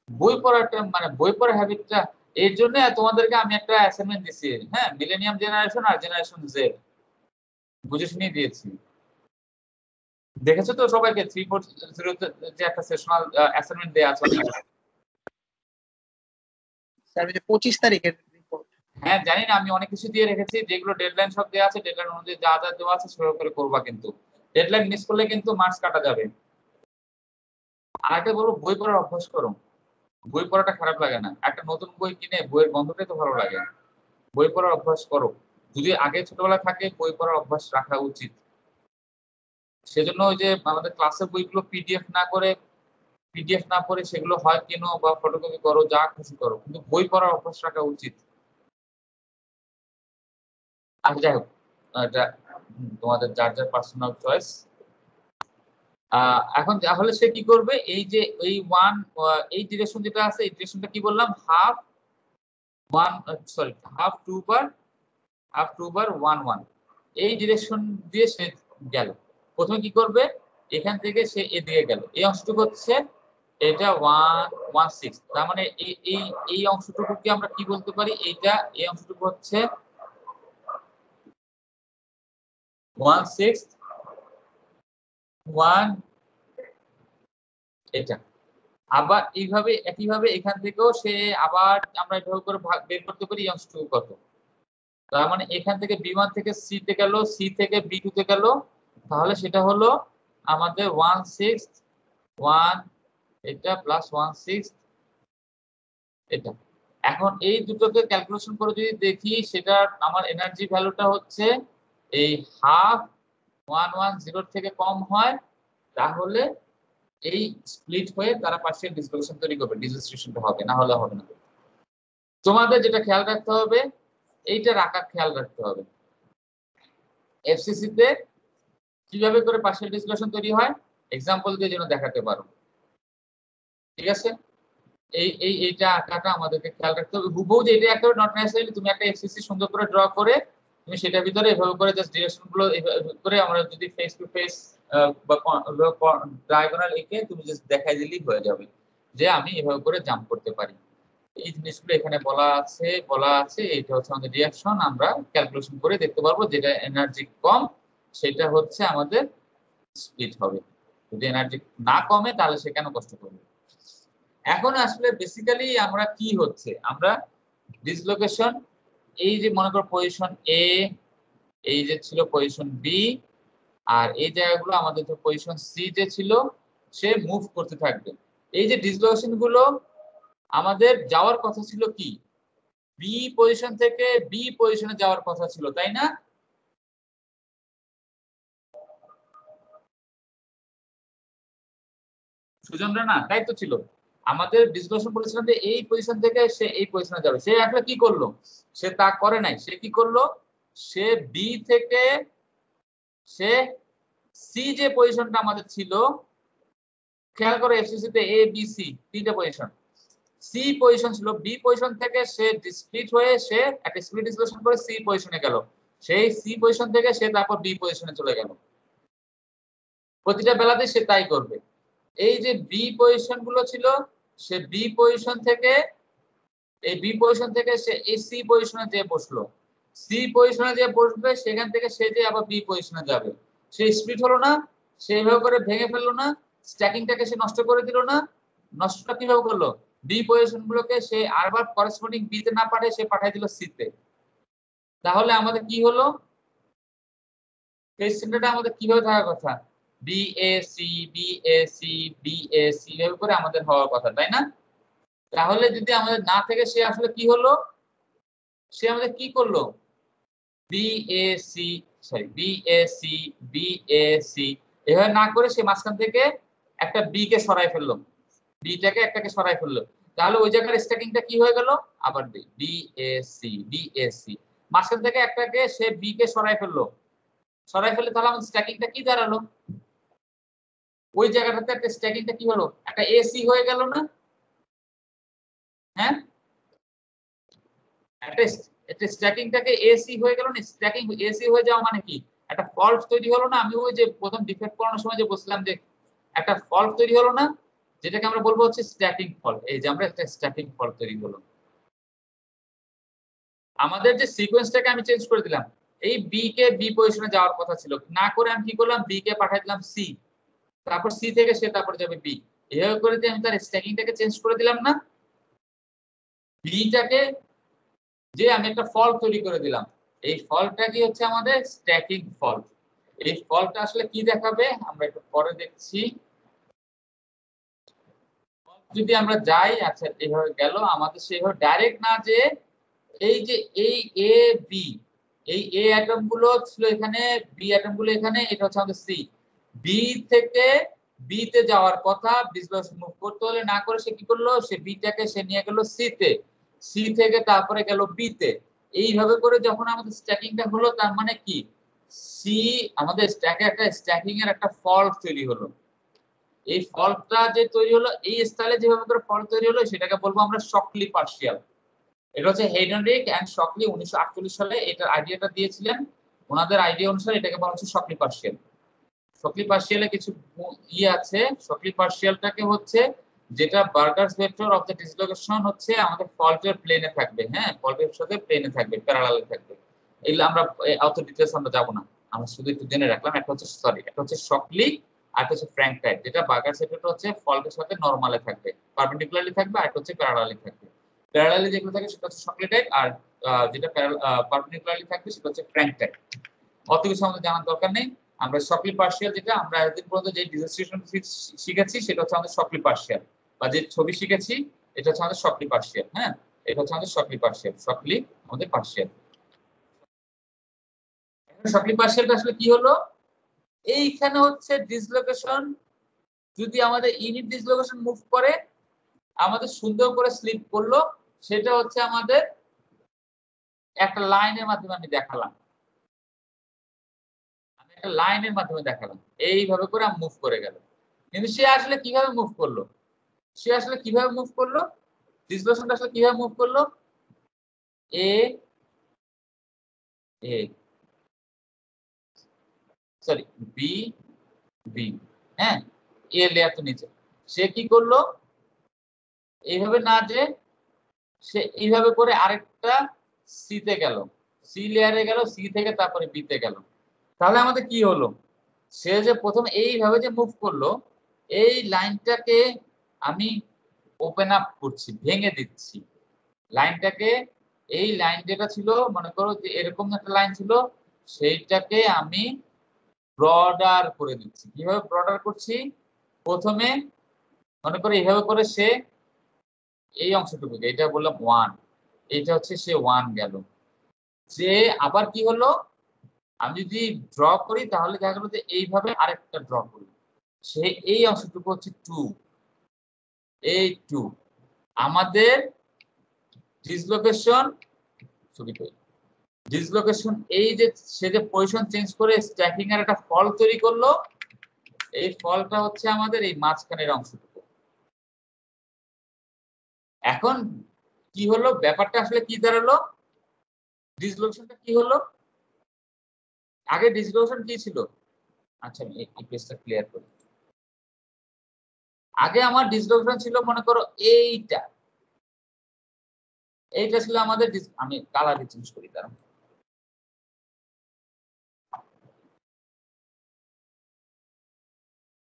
বই পড়াটা মানে বই পড়ার হ্যাবিটটা, এর জন্য তোমাদেরকে আমি একটা অ্যাসাইনমেন্ট দিছি, হ্যাঁ, মিলেনিয়াম জেনারেশন আর জেনারেশন জেড বুঝে শুনিয়ে দিয়েছি। দেখেছো তো সবাইকে 340 যে একটা সেশনাল অ্যাসাইনমেন্ট দেয়া আছে? স্যার 25 তারিখের রিপোর্ট। হ্যাঁ জানি না, আমি অনেক কিছু দিয়ে রেখেছি, যেগুলো ডেডলাইন সব দেওয়া আছে, ডেডলাইন অনুযায়ী যা যা দেওয়া আছে সেভাবে করে করবা, কিন্তু ডেডলাইন মিস করলে কিন্তু মার্কস কাটা যাবে। আর একটা বলবো, বই পড়ার অভ্যাস করো। বই পড়াটা খারাপ লাগে না, একটা নতুন বই কিনে বইয়ের গন্ধটাই তো ভালো লাগে। বই পড়ার অভ্যাস করো, যদি আগে ছোটবেলা থাকে বই পড়ার অভ্যাস রাখা উচিত। সেজন্য ওই যে আমাদের ক্লাসের বইগুলো পিডিএফ না পড়ে সেগুলো হয় কেনো বা ফটোকপি করো, যা খুশি করো, কিন্তু বই পড়ার অভ্যাস রাখা উচিত। আর যাই হোক, এটা তোমাদের যার যার পার্সোনাল চয়েস। এখন তাহলে সে কি করবে, এই যে এই এই ডিরেকশন যেটা আছে, এই ডিরেকশনটা কি বললাম, হাফ 2/1/1, এই ডিরেকশন দিয়ে সে গেল। প্রথমে কি করবে, এখান থেকে সে এদিকে গেল, এই অংশটুকু হচ্ছে এটা 1/6, তার মানে এই অংশটুকুকে আমরা কি বলতে পারি, এই অংশটুকু হচ্ছে 1/6 এটা। আবার এইভাবে একইভাবে এখান থেকেও সে আবার আমরা এভাবে করে বের করতে পারি এই অংশটুকু কত। তার মানে এখান থেকে B1 থেকে C তে গেল, C থেকে B2 তে গেল, তাহলে সেটা হলো আমাদের 1/6 এটা প্লাস 1/6 এটা। এখন এই দুটোকে ক্যালকুলেশন করে যদি দেখি, সেটা আমার এনার্জি ভ্যালুটা হচ্ছে এই হাফ 110 থেকে কম হয়, তাহলে এই স্প্লিট হয়ে তারা পার্শিয়াল ডিসলোকেশন তৈরি করবে, ডিসোসিয়েশনটা হবে, না হলে হবে না। তোমাদের যেটা খেয়াল রাখতে হবে, এইটার আকার খেয়াল রাখতে হবে। এফসিসি তে কিভাবে করে পার্শিয়াল ডিসলোকেশন তৈরি হয় এক্সাম্পল দিয়ে যেন দেখাতে পারো, ঠিক আছে? এইটা আকারটা আমাদেরকে খেয়াল রাখতে হবে। হুবহু যে এটা একটা নট নেসেসারি তুমি একটা এফসিসি সুন্দর করে ড্র করে তুমি সেটার ভিতরে এভাবে করে জাস্ট ডিরেকশন গুলো এভাবে করে আমরা যদি ফেস টু ফেস বা ডায়াগোনাল এঁকে তুমি জাস্ট দেখাই দিলেই হয়ে যাবে যে আমি এভাবে করে জাম্প করতে পারি। এই জিনিসগুলো এখানে বলা আছে এটা হচ্ছে আমাদের রিঅ্যাকশন, আমরা ক্যালকুলেশন করে দেখতে পারবো যেটা এনার্জি কম সেটা হচ্ছে আমাদের স্প্লিট হবে, যদি এনার্জি না কমে তাহলে সে কেন কষ্ট করবে। এখন আসলে বেসিক্যালি আমরা কি হচ্ছে, আমরা ডিসলোকেশন, এই যে মনে করো পজিশন এ, এই যে ছিল পজিশন বি, আর এই জায়গাগুলো আমাদের যে পজিশন সি যে ছিল সে মুভ করতে থাকবে। এই যে ডিসলোকেশন গুলো আমাদের যাওয়ার কথা ছিল কি, বি পজিশন থেকে বি পজিশনে যাওয়ার কথা ছিল, তাই না? সুজনরা না, তাই তো ছিল। আমাদের ডিসকাশন বলেছিলাম যে এই পজিশন থেকে সে এই পজিশনে যাবে, সে আসলে কি করলো, সে তা করে নাই। সে কি করলো, সে বি থেকে সে সি যে পজিশনটা আমাদের ছিল, খেয়াল করো এফসিসি তে এ বি সি তিনটা পজিশন, সি পজিশন ছিল, বি পজিশন থেকে সে স্প্লিট হয়ে সে একটা স্প্লিট ডিসকাশন করে সি পজিশনে গেল, সেই সি পজিশন থেকে সে তারপর বি পজিশনে চলে গেল। প্রতিটা বেলাতে সে তাই করবে। এই যে বি পজিশন গুলো ছিল, সে বি পজিশন থেকে সে এই সি পজিশনে যে বসলো, সি পজিশনে যে বসবে সেখান থেকে সে যে আবার বি পজিশনে যাবে, সে স্প্লিট হলো না, সেইভাবে করে ভেঙে ফেললো না, স্ট্যাকিংটাকে সে নষ্ট করে দিল না। নষ্টটা কিভাবে করলো, বি পজিশন গুলোকে সে আরবার করেসপন্ডিং বি তে না পাঠিয়ে সে পাঠিয়ে দিল সি তে। তাহলে আমাদের কি হলো, ফেজ সেন্টারটা আমাদের কিভাবে থাকার কথা, বিএসি বিএসি বিএসি এভাবে করে আমাদের হওয়ার কথা, তাই না? তাহলে যদি আমাদের না থেকে সে আসলে কি হলো, সে আমাদের কি করলো, বিএসি বিএসি বিএসি এভাবে না করে সে মাঝখান থেকে একটা বি কে সরাই ফেললো, বিটাকে একটাকে সরাই ফেললো, তাহলে ওই জায়গার স্ট্যাকিংটা কি হয়ে গেল, আবার বিএসি বিএসি মাঝখান থেকে একটাকে সে বি কে সরাই ফেললো, তাহলে আমাদের স্ট্যাকিংটা কি দাঁড়ালো, ওই জায়গাটাতে একটা স্ট্যাকিংটা কি হলো, একটা এসি হয়ে গেল না? হ্যাঁ, একটা স্ট্যাকিংটাকে এসি হয়ে গেল না? স্ট্যাকিং এসি হয়ে যাওয়া মানে কি, একটা ফল্ট তৈরি হলো না? আমি ওই যে প্রথম ডিফেক্ট করানোর সময় যে বলছিলাম যে একটা ফল্ট তৈরি হলো না, যেটাকে আমরা বলবো হচ্ছে স্ট্যাকিং ফল্ট। এই যে আমরা একটা স্ট্যাকিং ফল্ট তৈরি হলো। আমাদের যে সিকোয়েন্সটাকে আমি চেঞ্জ করে দিলাম, এই বি কে বি পজিশনে যাওয়ার কথা ছিল, না করে আমি কি করলাম, বি কে পাঠিয়ে দিলাম সি, তারপর সি থেকে সে তারপর যাবে বি। এভাবে করে আমি তার স্ট্যাকিংটাকে চেঞ্জ করে দিলাম না? বিটাকে যে আমি একটা ফল্ট তৈরি করে দিলাম, এই ফল্টটা কি হচ্ছে আমাদের স্ট্যাকিং ফল্ট। এই ফল্টটা আসলে কি দেখাবে আমরা একটু পরে দেখছি। যদি আমরা যাই, আচ্ছা এইভাবে গেল আমাদের, সেইভাবে ডাইরেক্ট না যে এই যে এই এ বি, এই এ অ্যাটম গুলো ছিল এখানে, বি অ্যাটম গুলো এখানে, এটা হচ্ছে আমাদের সি। বি থেকে বি তে যাওয়ার কথা, ডিসপ্লেসমেন্ট মুভ করতে হলে না করে সে কি করলো, সে বিটাকে সে নিয়ে গেল সি তে, সি থেকে তারপরে গেল বি তে। এইভাবে করে যখন আমাদের স্ট্যাকিংটা হলো, তার মানে কি সি আমাদের স্ট্যাকে একটা স্ট্যাকিং এর একটা ফল্ট তৈরি হলো। এই ফল্টটা যে তৈরি হলো, এই স্টাইলে যেভাবে করে ফল্ট তৈরি হলো, সেটাকে বলবো আমরা শকলি পার্শিয়াল। এটা হচ্ছে হেইডেনরিক এন্ড শকলি 1948 সালে এটার আইডিয়াটা দিয়েছিলেন। ওনাদের আইডিয়া অনুসারে এটাকে বলা হচ্ছে শকলি পার্শিয়াল। শকলি পার্শিয়ালে কিছু আছে। শকলি পার্শিয়ালটাকে হচ্ছে যেটা বার্গারস ভেক্টর অফ দ্য ডিসলোকেশন হচ্ছে আমাদের ফল্টের প্লেনে থাকবে, হ্যাঁ ফল্টের সাথে প্লেনে থাকবে, প্যারালালে থাকবে। এগুলো আমরা অত ডিটেইলস আমরা যাব না, আমরা শুধু একটু জেনে রাখলাম। একটা হচ্ছে একটা হচ্ছে শকলি, আর একটা হচ্ছে ফ্র্যাঙ্ক টাইপ। যেটা বার্গারস ভেক্টর হচ্ছে ফল্টের সাথে নরমালে থাকবে, পারপেন্ডিকুলারলি থাকবে, আর একটা হচ্ছে প্যারালালি থাকবে। প্যারালালি যেগুলো থাকে সেটা হচ্ছে শকলি টাইপ, আর যেটা পারপেন্ডিকুলারলি থাকবে সেটা হচ্ছে ফ্র্যাঙ্ক টাইপ। অত কিছু আমাদের জানার দরকার নেই। আমরা শকলি পার্শিয়াল, যেটা আমরা এতদিন পর্যন্ত যে ডিসোসিয়েশন শিখেছি সেটা হচ্ছে আমাদের শকলি পার্শিয়াল, বা যে ছবি শিখেছি এটা হচ্ছে আমাদের শকলি পার্শিয়াল। হ্যাঁ, এটা হচ্ছে আমাদের শকলি পার্শিয়াল, শকলি আমাদের পার্শিয়াল। শকলি পার্শিয়ালটা আসলে কি হলো, এইখানে হচ্ছে ডিসলোকেশন, যদি আমাদের ইউনিট ডিসলোকেশন মুভ করে আমাদের সুন্দর করে স্লিপ করলো, সেটা হচ্ছে আমাদের একটা লাইনের মাধ্যমে আমি দেখালাম, একটা লাইনের মাধ্যমে দেখালাম, এইভাবে করে মুভ করে গেল। কিন্তু সে আসলে কিভাবে মুভ করলো, সে আসলে কিভাবে মুভ করলো, ডিসপ্লেসমেন্ট আসলে কিভাবে মুভ করলো, এ এ সরি বি বি, হ্যাঁ এ লেয়ার তো নিচে, সে কি করলো এইভাবে না, যে সে এইভাবে করে আরেকটা সি তে গেল, সি লেয়ারে গেল, সি থেকে তারপরে বি তে গেল। তাহলে আমাদের কি হলো, সে যে প্রথম এইভাবে যে মুভ করলো, এই লাইনটাকে আমি ওপেন আপ করছি, ভেঙে দিচ্ছি লাইনটাকে। এই লাইন যেটা ছিল, মনে করো যে এরকম একটা লাইন ছিল, সেইটাকে আমি ব্রডার করে দিচ্ছি। কিভাবে ব্রডার করছি, প্রথমে মনে করো এইভাবে করে সে এই অংশটুকুকে, এটা বললাম 1, এটা হচ্ছে সে 1 গেল, যে আবার কি হলো, আমি যদি ড্র করি তাহলে দেখা গেল যে এইভাবে আরেকটা ড্র করি, সে এই অংশটুকু হচ্ছে 2, এই 2 আমাদের ডিসলোকেশন, ডিসলোকেশন এই যে সে যে পজিশন চেঞ্জ করে স্ট্যাকিং এর একটা ফল তৈরি করলো, এই ফলটা হচ্ছে আমাদের এই মাঝখানের অংশটুকু। এখন কি হলো, ব্যাপারটা আসলে কি দাঁড়ালো, ডিসলোকেশনটা কি হলো, আগে ডিসলোকেশন কি ছিল, আচ্ছা আমি এই পেজটা ক্লিয়ার করি। আগে আমার ডিসলোকেশন ছিল মনে করো এইটা, এইটা ছিল আমাদের, আমি কালার চেঞ্জ করি তার,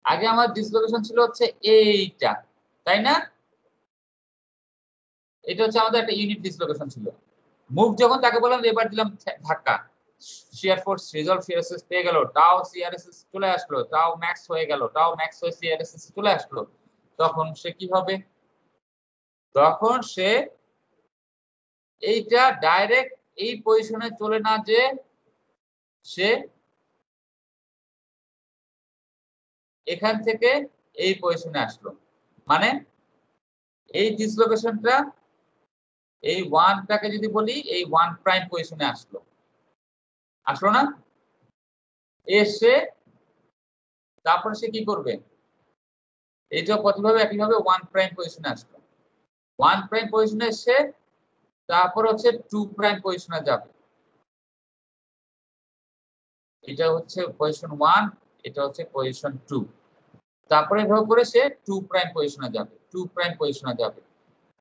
আগে আমার ডিসলোকেশন ছিল হচ্ছে এইটা, তাই না? এটা হচ্ছে আমাদের একটা ইউনিট ডিসলোকেশন ছিল। মুভ যখন তাকে বললাম এবার দিলাম ধাক্কা, শিয়ার ফোর্স রিজলভ সিআরএসএস পেয়ে গেল, টাও সিআরএসএস চলে আসলো, টাও ম্যাক্স হয়ে গেল, টাও ম্যাক্স হয়ে সিআরএসএস চলে আসলো, তখন সে কি হবে, তখন সে এইটা ডাইরেক্ট এই পজিশনে চলে না, যে সে এখান থেকে এই পজিশনে আসলো, মানে এই ডিসলোকেশনটা এই 1টাকে যদি বলি এই 1 প্রাইম পজিশনে আসলো, আসলো না? এসে তারপরে সে কি করবে, এইটা প্রতিভাবে একইভাবে 1 প্রাইম পজিশনে আসলো, 1 প্রাইম পজিশনে এসে তারপর হচ্ছে 2 প্রাইম পজিশনে যাবে। এটা হচ্ছে পজিশন 1, এটা হচ্ছে পজিশন 2। তারপরে এভাবে করে সে 2 প্রাইম পজিশনে যাবে, 2 প্রাইম পজিশনে যাবে,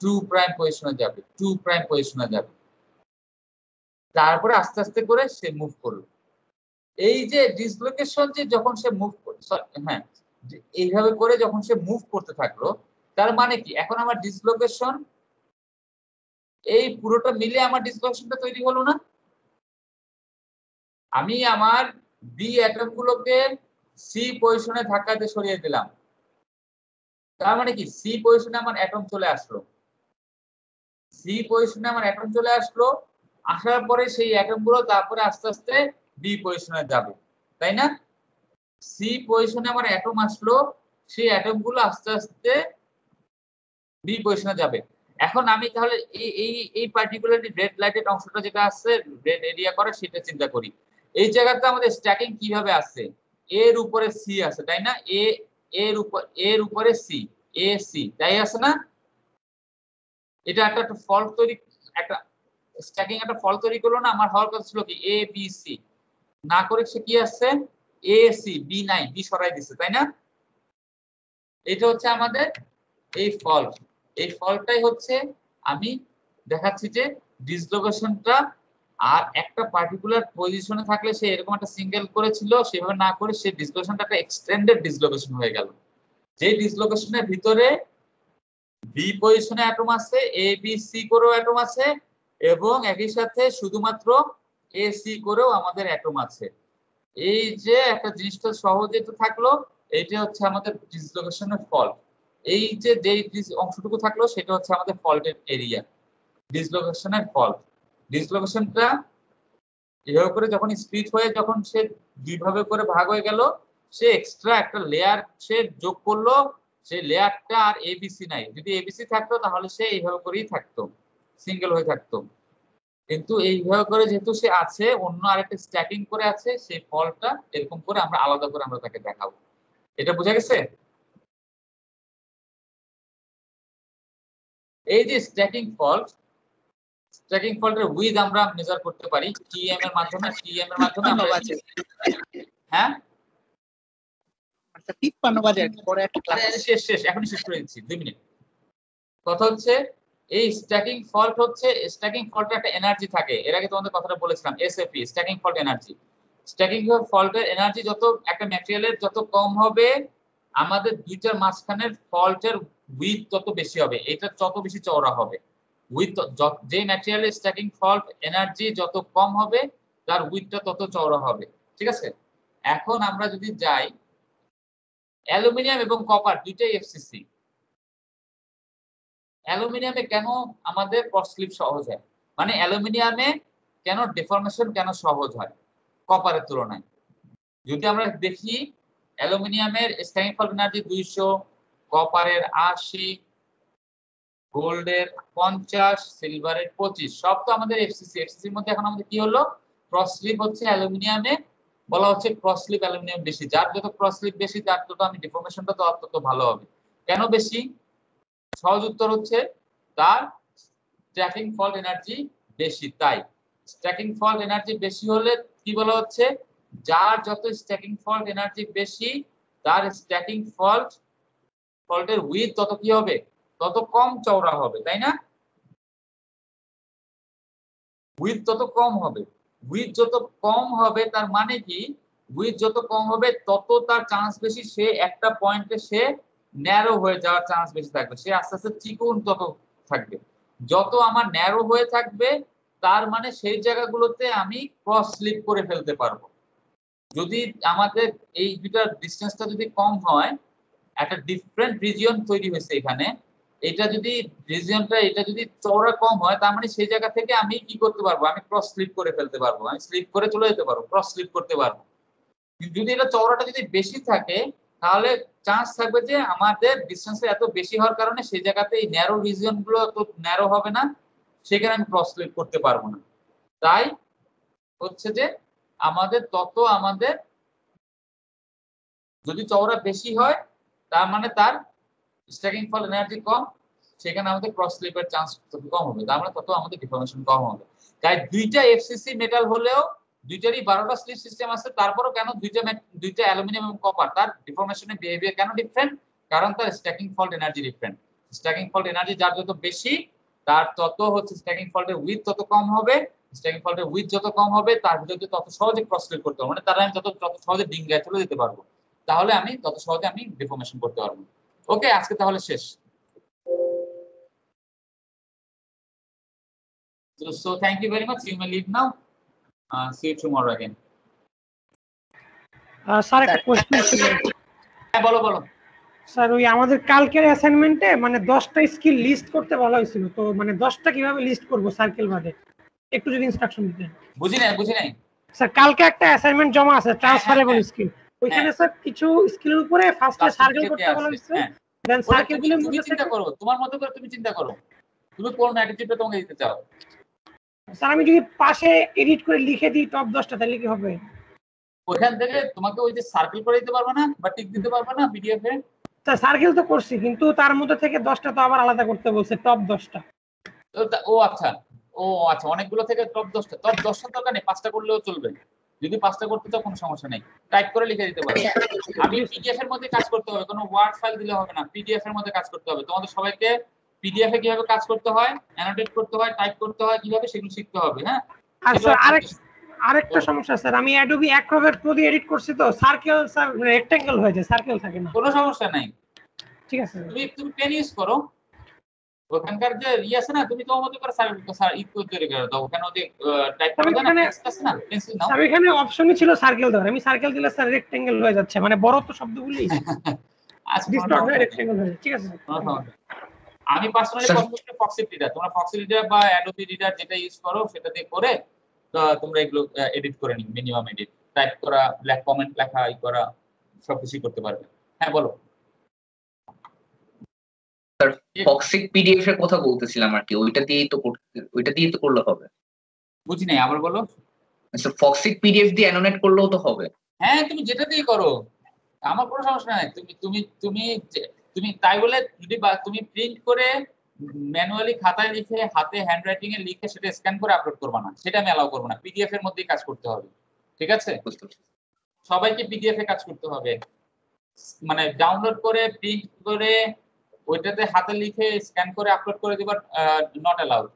2 প্রাইম পজিশনে যাবে, 2 প্রাইম পজিশনে যাবে। তারপরে আস্তে আস্তে করে সে মুভ করলো। এই যে ডিসলোকেশন যে যখন সে মুভ হ্যাঁ এইভাবে করে যখন সে মুভ করতে থাকলো, তার মানে কি এখন আমার ডিসলোকেশন এই পুরোটা মিলে আমার ডিসলোকেশনটা তৈরি হলো না? আমি আমার বি অ্যাটম গুলোকে সি পজিশনে ধাক্কা দিয়ে সরিয়ে দিলাম, তার মানে কি সি পজিশনে আমার অ্যাটম চলে আসলো, সি পজিশনে আমার অ্যাটম চলে আসলো, আসার পরে সেই অ্যাটম গুলো তারপরে আস্তে আস্তে বি পজিশনে যাবে, তাই না? সি পজিশনে আমার অ্যাটম আসলো, সেই অ্যাটম গুলো আস্তে আস্তে বি পজিশনে যাবে। এখন আমি তাহলে এই এই এই পার্টিকুলারলি রেড লাইটেড অংশটা যেটা আছে রেড এরিয়া করে সেটা চিন্তা করি। এই জায়গাতে আমাদের স্ট্যাকিং কিভাবে আছে? এর উপরে সি আছে, তাই না? এর উপরে সি, এ সি, তাই আছে না? এটা একটা ফল্ট তৈরি, একটা স্ট্যাকিং একটা ফল্ট তৈরি করলো না? আমার হওয়ার কথা ছিল কি এ বি সি, না করে সে কি আছে এ সি বি নাই, বি সরাই দিছে, তাই না? এটা হচ্ছে আমাদের এই ফল্ট। এই ফল্টটাই হচ্ছে আমি দেখাচ্ছি যে ডিসলোকেশনটা আর একটা পার্টিকুলার পজিশনে থাকলে সে এরকম একটা সিঙ্গেল করেছিল, সেভাবে না করে সে ডিসলোকেশনটা একটা এক্সটেন্ডেড ডিসলোকেশন হয়ে গেল। যে ডিসলোকেশনের ভিতরে বি পজিশনে অ্যাটম আছে, এ বি সি করেও অ্যাটম আছে, এবং একই সাথে শুধুমাত্র এ সি করেও আমাদের অ্যাটম আছে। এই যে একটা জিনিসটা সহজে তো থাকলো, এইটা হচ্ছে আমাদের ডিসলোকেশনের ফল্ট। এই যে অংশটুকু থাকলো সেটা হচ্ছে আমাদের ফল্টের এরিয়া, ডিসলোকেশনের ফল্ট। ডিসলোকেশনটা এভাবে করে যখন স্প্লিট হয়ে যখন সে দুইভাবে করে ভাগ হয়ে গেল, সে এক্সট্রা একটা লেয়ার সে যোগ করলো, সেই লেয়ারটা আর এবিসি নাই। যদি এবিসি থাকতো তাহলে সে এইভাবে করেই থাকতো, সিঙ্গেল হয়ে থাকতো। কিন্তু এইভাবে করে যেহেতু সে আছে, অন্য আরেকটা স্ট্যাকিং করে আছে, সেই ফলটা এরকম করে আমরা আলাদা করে আমরা তাকে দেখাবো। এটা বোঝা গেছে? এই যে স্ট্যাকিং ফল্ট, স্ট্যাকিং ফল্টের উইথ আমরা মেজার করতে পারি টিএম এর মাধ্যমে। টিএম এর মাধ্যমে আমরা হ্যাঁ আচ্ছা 53 বাজে পরে একটা ক্লাস শেষ এখনই শেষ করে দিচ্ছি 2 মিনিট। কথা হচ্ছে এই স্ট্যাকিং ফল্ট হচ্ছে, স্ট্যাকিং ফল্টের একটা এনার্জি থাকে, এর আগে তোমাদের কথাটা বলেছিলাম SFE, stacking fault energy. Stacking ফল্টের এনার্জি যত একটা ম্যাটেরিয়ালের যত কম হবে, আমাদের দুইটার মাঝখানের ফল্টের উইথ তত বেশি হবে, এটা যত বেশি চওড়া হবে। উইথ যে ম্যাটেরিয়ালের স্ট্যাকিং ফল্ট এনার্জি যত কম হবে তার উইথটা তত চওড়া হবে, ঠিক আছে? এখন আমরা যদি যাই অ্যালুমিনিয়াম এবং কপার দুইটাই এফসিসি। অ্যালুমিনিয়ামে কেন আমাদের ক্রস স্লিপ সহজ হয়, মানে অ্যালুমিনিয়ামে কেন ডিফর্মেশন কেন সহজ হয় কপারের তুলনায়? যদি আমরা দেখি অ্যালুমিনিয়ামের স্ট্যাকিং ফল্ট এনার্জি 200, কপারের 80, গোল্ডের 50, সিলভারের 25, সব তো আমাদের এফসিসি। এফসিসির মধ্যে এখন আমাদের কি হলো, ক্রস স্লিপ হচ্ছে অ্যালুমিনিয়ামে বলা হচ্ছে ক্রস স্লিপ অ্যালুমিনিয়াম বেশি, যার যত ক্রস স্লিপ বেশি তার তত আমি ডিফর্মেশনটা তত ভালো হবে। কেন বেশি? সহজ উত্তর হচ্ছে তার স্ট্যাকিং ফল্ট এনার্জি বেশি, তাই স্ট্যাকিং ফল্ট এনার্জি বেশি হলে কি বলা হচ্ছে, যার যত স্ট্যাকিং ফল্ট এনার্জি বেশি তার স্ট্যাকিং ফল্টের উইথ তত কি হবে, তত কম চওড়া হবে, তাই না? উইথ তত কম হবে। উইথ যত কম হবে তার মানে কি, উইথ যত কম হবে তত তার চান্স বেশি সে একটা পয়েন্টে সে ন্যারো হয়ে যাওয়ার চান্স বেশি থাকবে, সে আস্তে আস্তে চিকন তত থাকবে। যত আমার ন্যারো হয়ে থাকবে তার মানে সেই জায়গাগুলোতে আমি ক্রস স্লিপ করে ফেলতে পারবো। যদি আমাদের এই দুটার ডিসটেন্সটা যদি কম হয়, একটা ডিফারেন্ট রিজিয়ন তৈরি হয়েছে এখানে, এটা যদি রিজিয়নটা এটা যদি চওড়া কম হয় তার মানে সেই জায়গা থেকে আমি কি করতে পারবো, আমি ক্রস স্লিপ করে ফেলতে পারবো, আমি স্লিপ করে চলে যেতে পারবো, ক্রস স্লিপ করতে পারবো। যদি এটা চওড়াটা যদি বেশি থাকে তাহলে চান্স থাকবে যে আমাদের ডিসটেন্স এত বেশি হওয়ার কারণে সেই জায়গাতে এই ন্যারো রিজিয়ন গুলো তো ন্যারো হবে না, সেখানে আমি ক্রস স্লিপ করতে পারবো না। তাই হচ্ছে যে আমাদের যদি চওড়া বেশি হয় তার মানে তার স্ট্যাকিং ফল এনার্জি কম, সেখানে আমাদের ক্রস স্লিপের চান্স তত কম হবে, তার মানে তত আমাদের ডিফর্মেশন কম হবে। তাই দুইটা এফসিসি মেটাল হলেও দুইটারই 12টা স্লিপ সিস্টেম আছে, তারপরও কেন দুইটা অ্যালুমিনিয়াম এবং কপার, তার ডিফর্মেশনের বিহেভিয়ার কেন ডিফারেন্ট? কারণ তার stacking fault energy different. Stacking fault energy যার যত বেশি, তার তত হচ্ছে স্ট্যাকিং ফল্টের উইথ তত কম হবে। স্ট্যাকিং ফল্টের উইথ যত কম হবে, তার ভিতরে তত সহজে ক্রস স্লিপ করতে পারবো, মানে তার আমি তত সহজে ডিঙ্গায় চলে যেতে পারবো, তাহলে আমি তত সহজে আমি ডিফর্মেশন করতে পারবো। ওকে, আজকে তাহলে শেষ। So thank you very much. You may leave now. See you tomorrow again. Sir একটা কোশ্চেন ছিল। হ্যাঁ বলো বলো। স্যার ওই আমাদের কালকের অ্যাসাইনমেন্টে মানে 10টা স্কিল লিস্ট করতে বলা হয়েছিল, তো মানে 10টা কিভাবে লিস্ট করব সার্কেল বাদে একটু যদি ইনস্ট্রাকশন দিতেন। বুঝি নাই। স্যার কালকে একটা অ্যাসাইনমেন্ট জমা আছে ট্রান্সফারেবল স্কিল, ওইখানে স্যার কিছু স্কিলের উপরে ফার্স্টে সার্কেল করতে বলা হয়েছে, দেন সার্কেলগুলোর তুমি মধ্যে চিন্তা করো, তোমার মতো করে তুমি চিন্তা করো, তুমি কোন অ্যাটিটিউডটা তোমাকে দিতে চাও। স্যার আমি যদি পাশে এডিট করে লিখে দিই টপ 10টা তাহলে কি হবে? ওইখান থেকে তোমাকে ওই যে সার্কেল করে দিতে পারবে না বা টিক দিতে পারবে না পিডিএফ এ? স্যার সার্কেল তো করছি, কিন্তু তার মধ্যে থেকে 10টা তো আবার আলাদা করতে বলছে, টপ 10টা। ও আচ্ছা অনেকগুলো থেকে টপ 10টা দরকার নেই, 5টা করলেও চলবে। যদি 5টা করতে চাও কোনো সমস্যা নেই, টাইপ করে লিখে দিতে পারো। আমি পিডিএফ এর মধ্যে কাজ করতে হবে, কোনো ওয়ার্ড ফাইল দিলে হবে না, পিডিএফ এর মধ্যে কাজ করতে হবে। তোমাদের সবাইকে পিডিএফ এ কিভাবে কাজ করতে হয়, অ্যানোটেট করতে হয়, টাইপ করতে হয় কিভাবে, সেগুলো শিখতে হবে। হ্যাঁ, আচ্ছা আরেকটা সমস্যা স্যার, আমি অ্যাডোবি অ্যাক্রোব্যাট প্রো দিয়ে এডিট করছি তো সার্কেল স্যার রেক্ট্যাঙ্গেল হয়ে যায়, সার্কেল থাকে না। কোনো সমস্যা নাই, ঠিক আছে। তুমি পেন ইউজ করো, ওখানকার যে আছে না, তুমি তোমার মতো করে স্যার ইকুয়াল তৈরি করে দাও, ওখানে ওই টাইপ করে দাও না, টেক্সট আছে না, পেন্সিল নাও। স্যার এখানে অপশনই ছিল সার্কেল দেওয়ার, আমি সার্কেল দিলে স্যার রেক্ট্যাঙ্গেল হয়ে যাচ্ছে, মানে বড় তো শব্দগুলি ডিসটর্ট হয়ে রেক্ট্যাঙ্গেল হয়ে যায়। ঠিক আছে। আমি পার্সোনালি পছন্দ করি ফক্সি রিডার, তোমরা ফক্সি রিডার বা অ্যাডোবি রিডার যেটা ইউজ করো সেটা দিয়ে করে তোমরা এগুলো এডিট করে নিও, মিনিমাম এডিট, টাইপ করা, ব্ল্যাক কমেন্ট লেখা, করা সবকিছু করতে পারবে। হ্যাঁ বলো। স্যার ফক্সিক পিডিএফ এর কথা বলতেছিলাম আর কি, ওইটা দিয়েই তো করলে হবে। বুঝি নাই, আবার বলো। স্যার ফক্সিক পিডিএফ দিয়ে অ্যানোনেট করলেও তো হবে। হ্যাঁ, তুমি যেটা দিয়ে করো, আমার কোনো সমস্যা নাই। তুমি তাই বলে যদি তুমি প্রিন্ট করে ম্যানুয়ালি খাতায় লিখে হাতে হ্যান্ডরাইটিং এ লিখে সেটা স্ক্যান করে আপলোড করবা না, সেটা আমি অ্যালাউ করবো না। পিডিএফ এর মধ্যেই কাজ করতে হবে, ঠিক আছে? সবাইকে পিডিএফ এ কাজ করতে হবে, মানে ডাউনলোড করে প্রিন্ট করে ওইটাতে হাতে লিখে স্ক্যান করে আপলোড করে দিবা নট অ্যালাউড।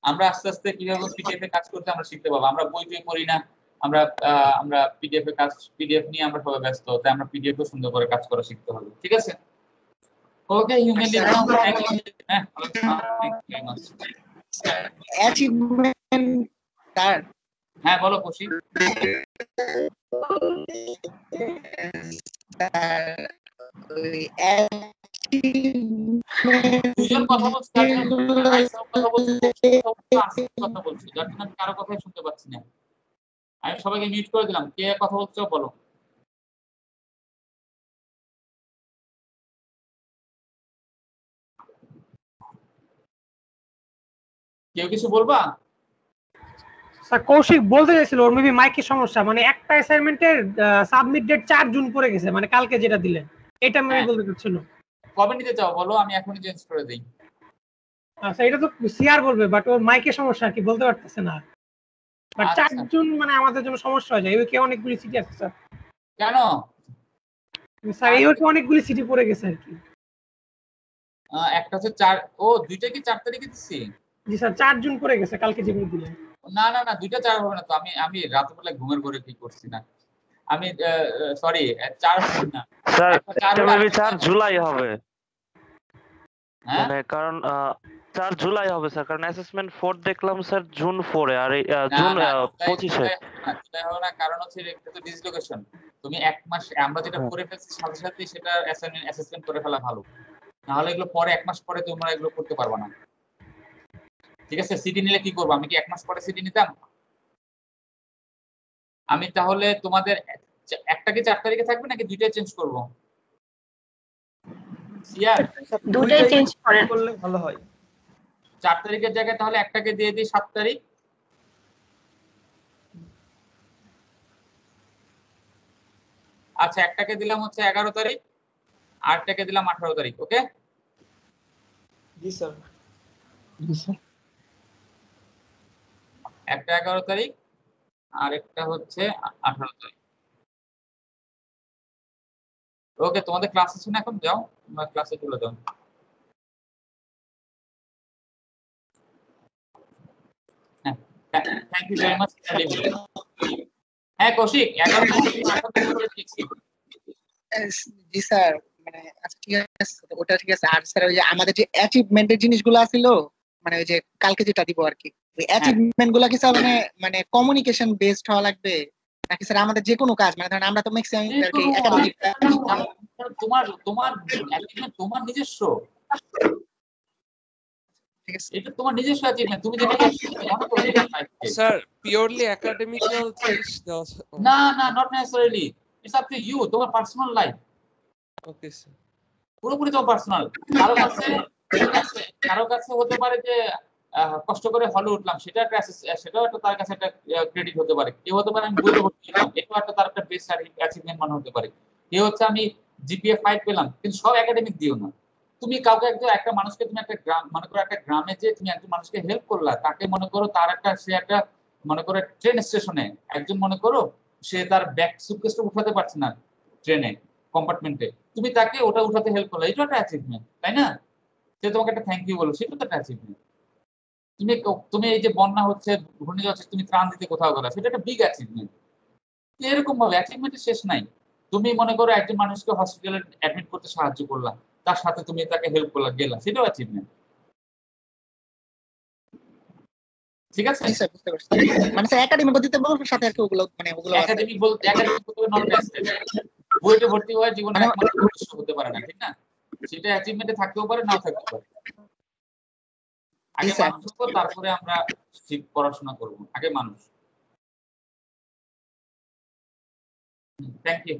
আমরা আস্তে আস্তে কিভাবে পিডিএফ এ কাজ করতে আমরা শিখতে পাবো। আমরা বই টই পড়ি না, আমরা পিডিএফ এ কাজ, পিডিএফ নিয়ে আমরা সবাই ব্যস্ত, তাই আমরা পিডিএফ এ সুন্দর করে কাজ করা শিখতে হবে, ঠিক আছে? ওকে, হিউম্যানলি অ্যাচিভমেন্ট তার। হ্যাঁ বলো খুশি। দুজন কথা বলছি, যার জন্য আমি কারো কথাই শুনতে পাচ্ছি না। আমি সবাইকে মিউট করে দিলাম, কে কথা বলছো বলো। কেউ কিছু বলবা? স্যার কৌশিক বলতে চাইছিল ওর মেবি মাইকের সমস্যা, মানে একটা অ্যাসাইনমেন্টের সাবমিট ডেট 4 জুন পড়ে গেছে, মানে কালকে যেটা দিলেন এটা মেবি বলতে চাচ্ছিল। কবে নিতে চাও বলো, আমি এখনই চেঞ্জ করে দেই। আচ্ছা এটা তো সিআর বলবে, বাট ওর মাইকের সমস্যা কি বলতে পারতেছে না। বাট 4 জুন মানে আমাদের জন্য সমস্যা হয়ে যায়, এই উইকে অনেকগুলি সিটি আছে স্যার। কেন স্যার এই উইকে অনেকগুলি সিটি পড়ে গেছে আর কি। একটা হচ্ছে 4, ও দুইটা কি 4 তারিখে দিছি? জি স্যার 4 জুন পড়ে গেছে কালকে যেগুলো দিলেন। না না না, দুইটা 4 হবে না তো, আমি রাতে বেলা ঘুমের ঘরে কি করছি না, আমি সরি 4 হবে না স্যার, এটা মেবি 4 জুলাই হবে। হ্যাঁ মানে কারণ 4 জুলাই হবে স্যার, কারণ অ্যাসেসমেন্ট 4 দেখলাম স্যার জুন 4 এ, আর জুন 25 এ। জুলাই হবে না, কারণ হচ্ছে এটা তো ডিসলোকেশন। তুমি এক মাস আমরা যেটা করে ফেলছি সাথে সাথে সেটা অ্যাসেসমেন্ট করে ফেলা ভালো, না হলে এগুলো পরে 1 মাস পরে তোমরা এগুলো করতে পারবে না। ঠিক আছে, সিটি নিলে কি করবো? আমি কি 1 মাস পরে সিটি নিতাম? আমি তাহলে তোমাদের একটা কি 4 তারিখে থাকবে নাকি দুইটাই চেঞ্জ করব? সিয়ার দুইটাই চেঞ্জ করলে ভালো হয়। 4 তারিখের জায়গায় তাহলে একটাকে দিয়ে দিই 7 তারিখ। আচ্ছা একটাকে দিলাম হচ্ছে 11 তারিখ, আরেকটাকে দিলাম 18 তারিখ। ওকে, জি স্যার। একটা 11 তারিখ আর একটা হচ্ছে 18 তারিখ। ওকে, তোমাদের ক্লাস আছে না এখন? যাও তোমরা ক্লাসে চলে যাও। হ্যাঁ, থ্যাংক ইউ ভেরি মাচ। হ্যাঁ কৌশিক, 11 তারিখ করে দিচ্ছি। জি স্যার, মানে আচ্ছা ঠিক আছে, ওটা ঠিক আছে। আর স্যার ওই যে আমাদের যে অ্যাচিভমেন্টের জিনিসগুলো আছিল, মানে ওই যে কালকে যেটা দিব আর কি, ওই অ্যাচিভমেন্ট গুলা কি স্যার মানে মানে কমিউনিকেশন বেসড হওয়া লাগবে নাকি স্যার আমাদের যে কোনো কাজ, মানে ধরেন আমরা তো ম্যাক্সিমাম আর কি একাডেমিক তোমার তোমার অ্যাচিভমেন্ট তোমার নিজস্ব, ঠিক আছে এটা তোমার নিজস্ব অ্যাচিভমেন্ট, তুমি যেটা মনে করো স্যার পিওরলি একাডেমিক্যাল জিনিস দেওয়া না না, not necessarily, it's up to you, তোমার পার্সোনাল লাইফ। Okay sir. পুরোপুরি তোমার পার্সোনাল। কারো কাছে হতে পারে যে কষ্ট করে হলে উঠলাম, সেটা একটা সেটাও একটা তার কাছে একটা ক্রেডিট হতে পারে। কেউ হতে পারে আমি বইতে ভর্তি হলাম, এটাও একটা তার একটা বেস্ট অ্যাচিভমেন্ট মনে হতে পারে। কেউ হচ্ছে আমি জিপিএ 5 পেলাম, কিন্তু সব একাডেমিক দিও না। তুমি কাউকে একটা মানুষকে তুমি একটা গ্রাম মনে করো, একটা গ্রামে যে তুমি একজন মানুষকে হেল্প করলা, তাকে মনে করো তার একটা সে একটা মনে করো ট্রেন স্টেশনে একজন মনে করো সে তার ব্যাগ সুটকেসটা উঠাতে পারছে না ট্রেনে কম্পার্টমেন্টে, তুমি তাকে ওটা উঠাতে হেল্প করলে, এটা একটা অ্যাচিভমেন্ট, তাই না? সে তোমাকে একটা থ্যাংক ইউ বলো, সেটা তো একটা অ্যাচিভমেন্ট। তুমি তুমি এই যে বন্যা হচ্ছে, ঘূর্ণিঝড় হচ্ছে, তুমি ত্রাণ দিতে কোথাও গেলা, সেটা একটা বিগ অ্যাচিভমেন্ট। এরকম ভাবে অ্যাচিভমেন্টের শেষ নাই। তুমি মনে করো একজন মানুষকে হসপিটালে অ্যাডমিট করতে সাহায্য করলা, তার সাথে তুমি তাকে হেল্প করলা, গেলা, সেটাও অ্যাচিভমেন্ট। ঠিক আছে? জি স্যার, বুঝতে পারছি। মানে স্যার একাডেমিক দিতে বলবো সাথে আর কি ওগুলো মানে ওগুলো আছে। একাডেমিক বলতে নট নেসেসারি। বুয়েটে ভর্তি হওয়া জীবনের একমাত্র উদ্দেশ্য হতে পারে না, ঠিক না? সেটা অ্যাচিভমেন্টে থাকতেও পারে, নাও থাকতে পারে। আগে মানুষ হবো, তারপরে আমরা পড়াশোনা করব, আগে মানুষ। Thank you.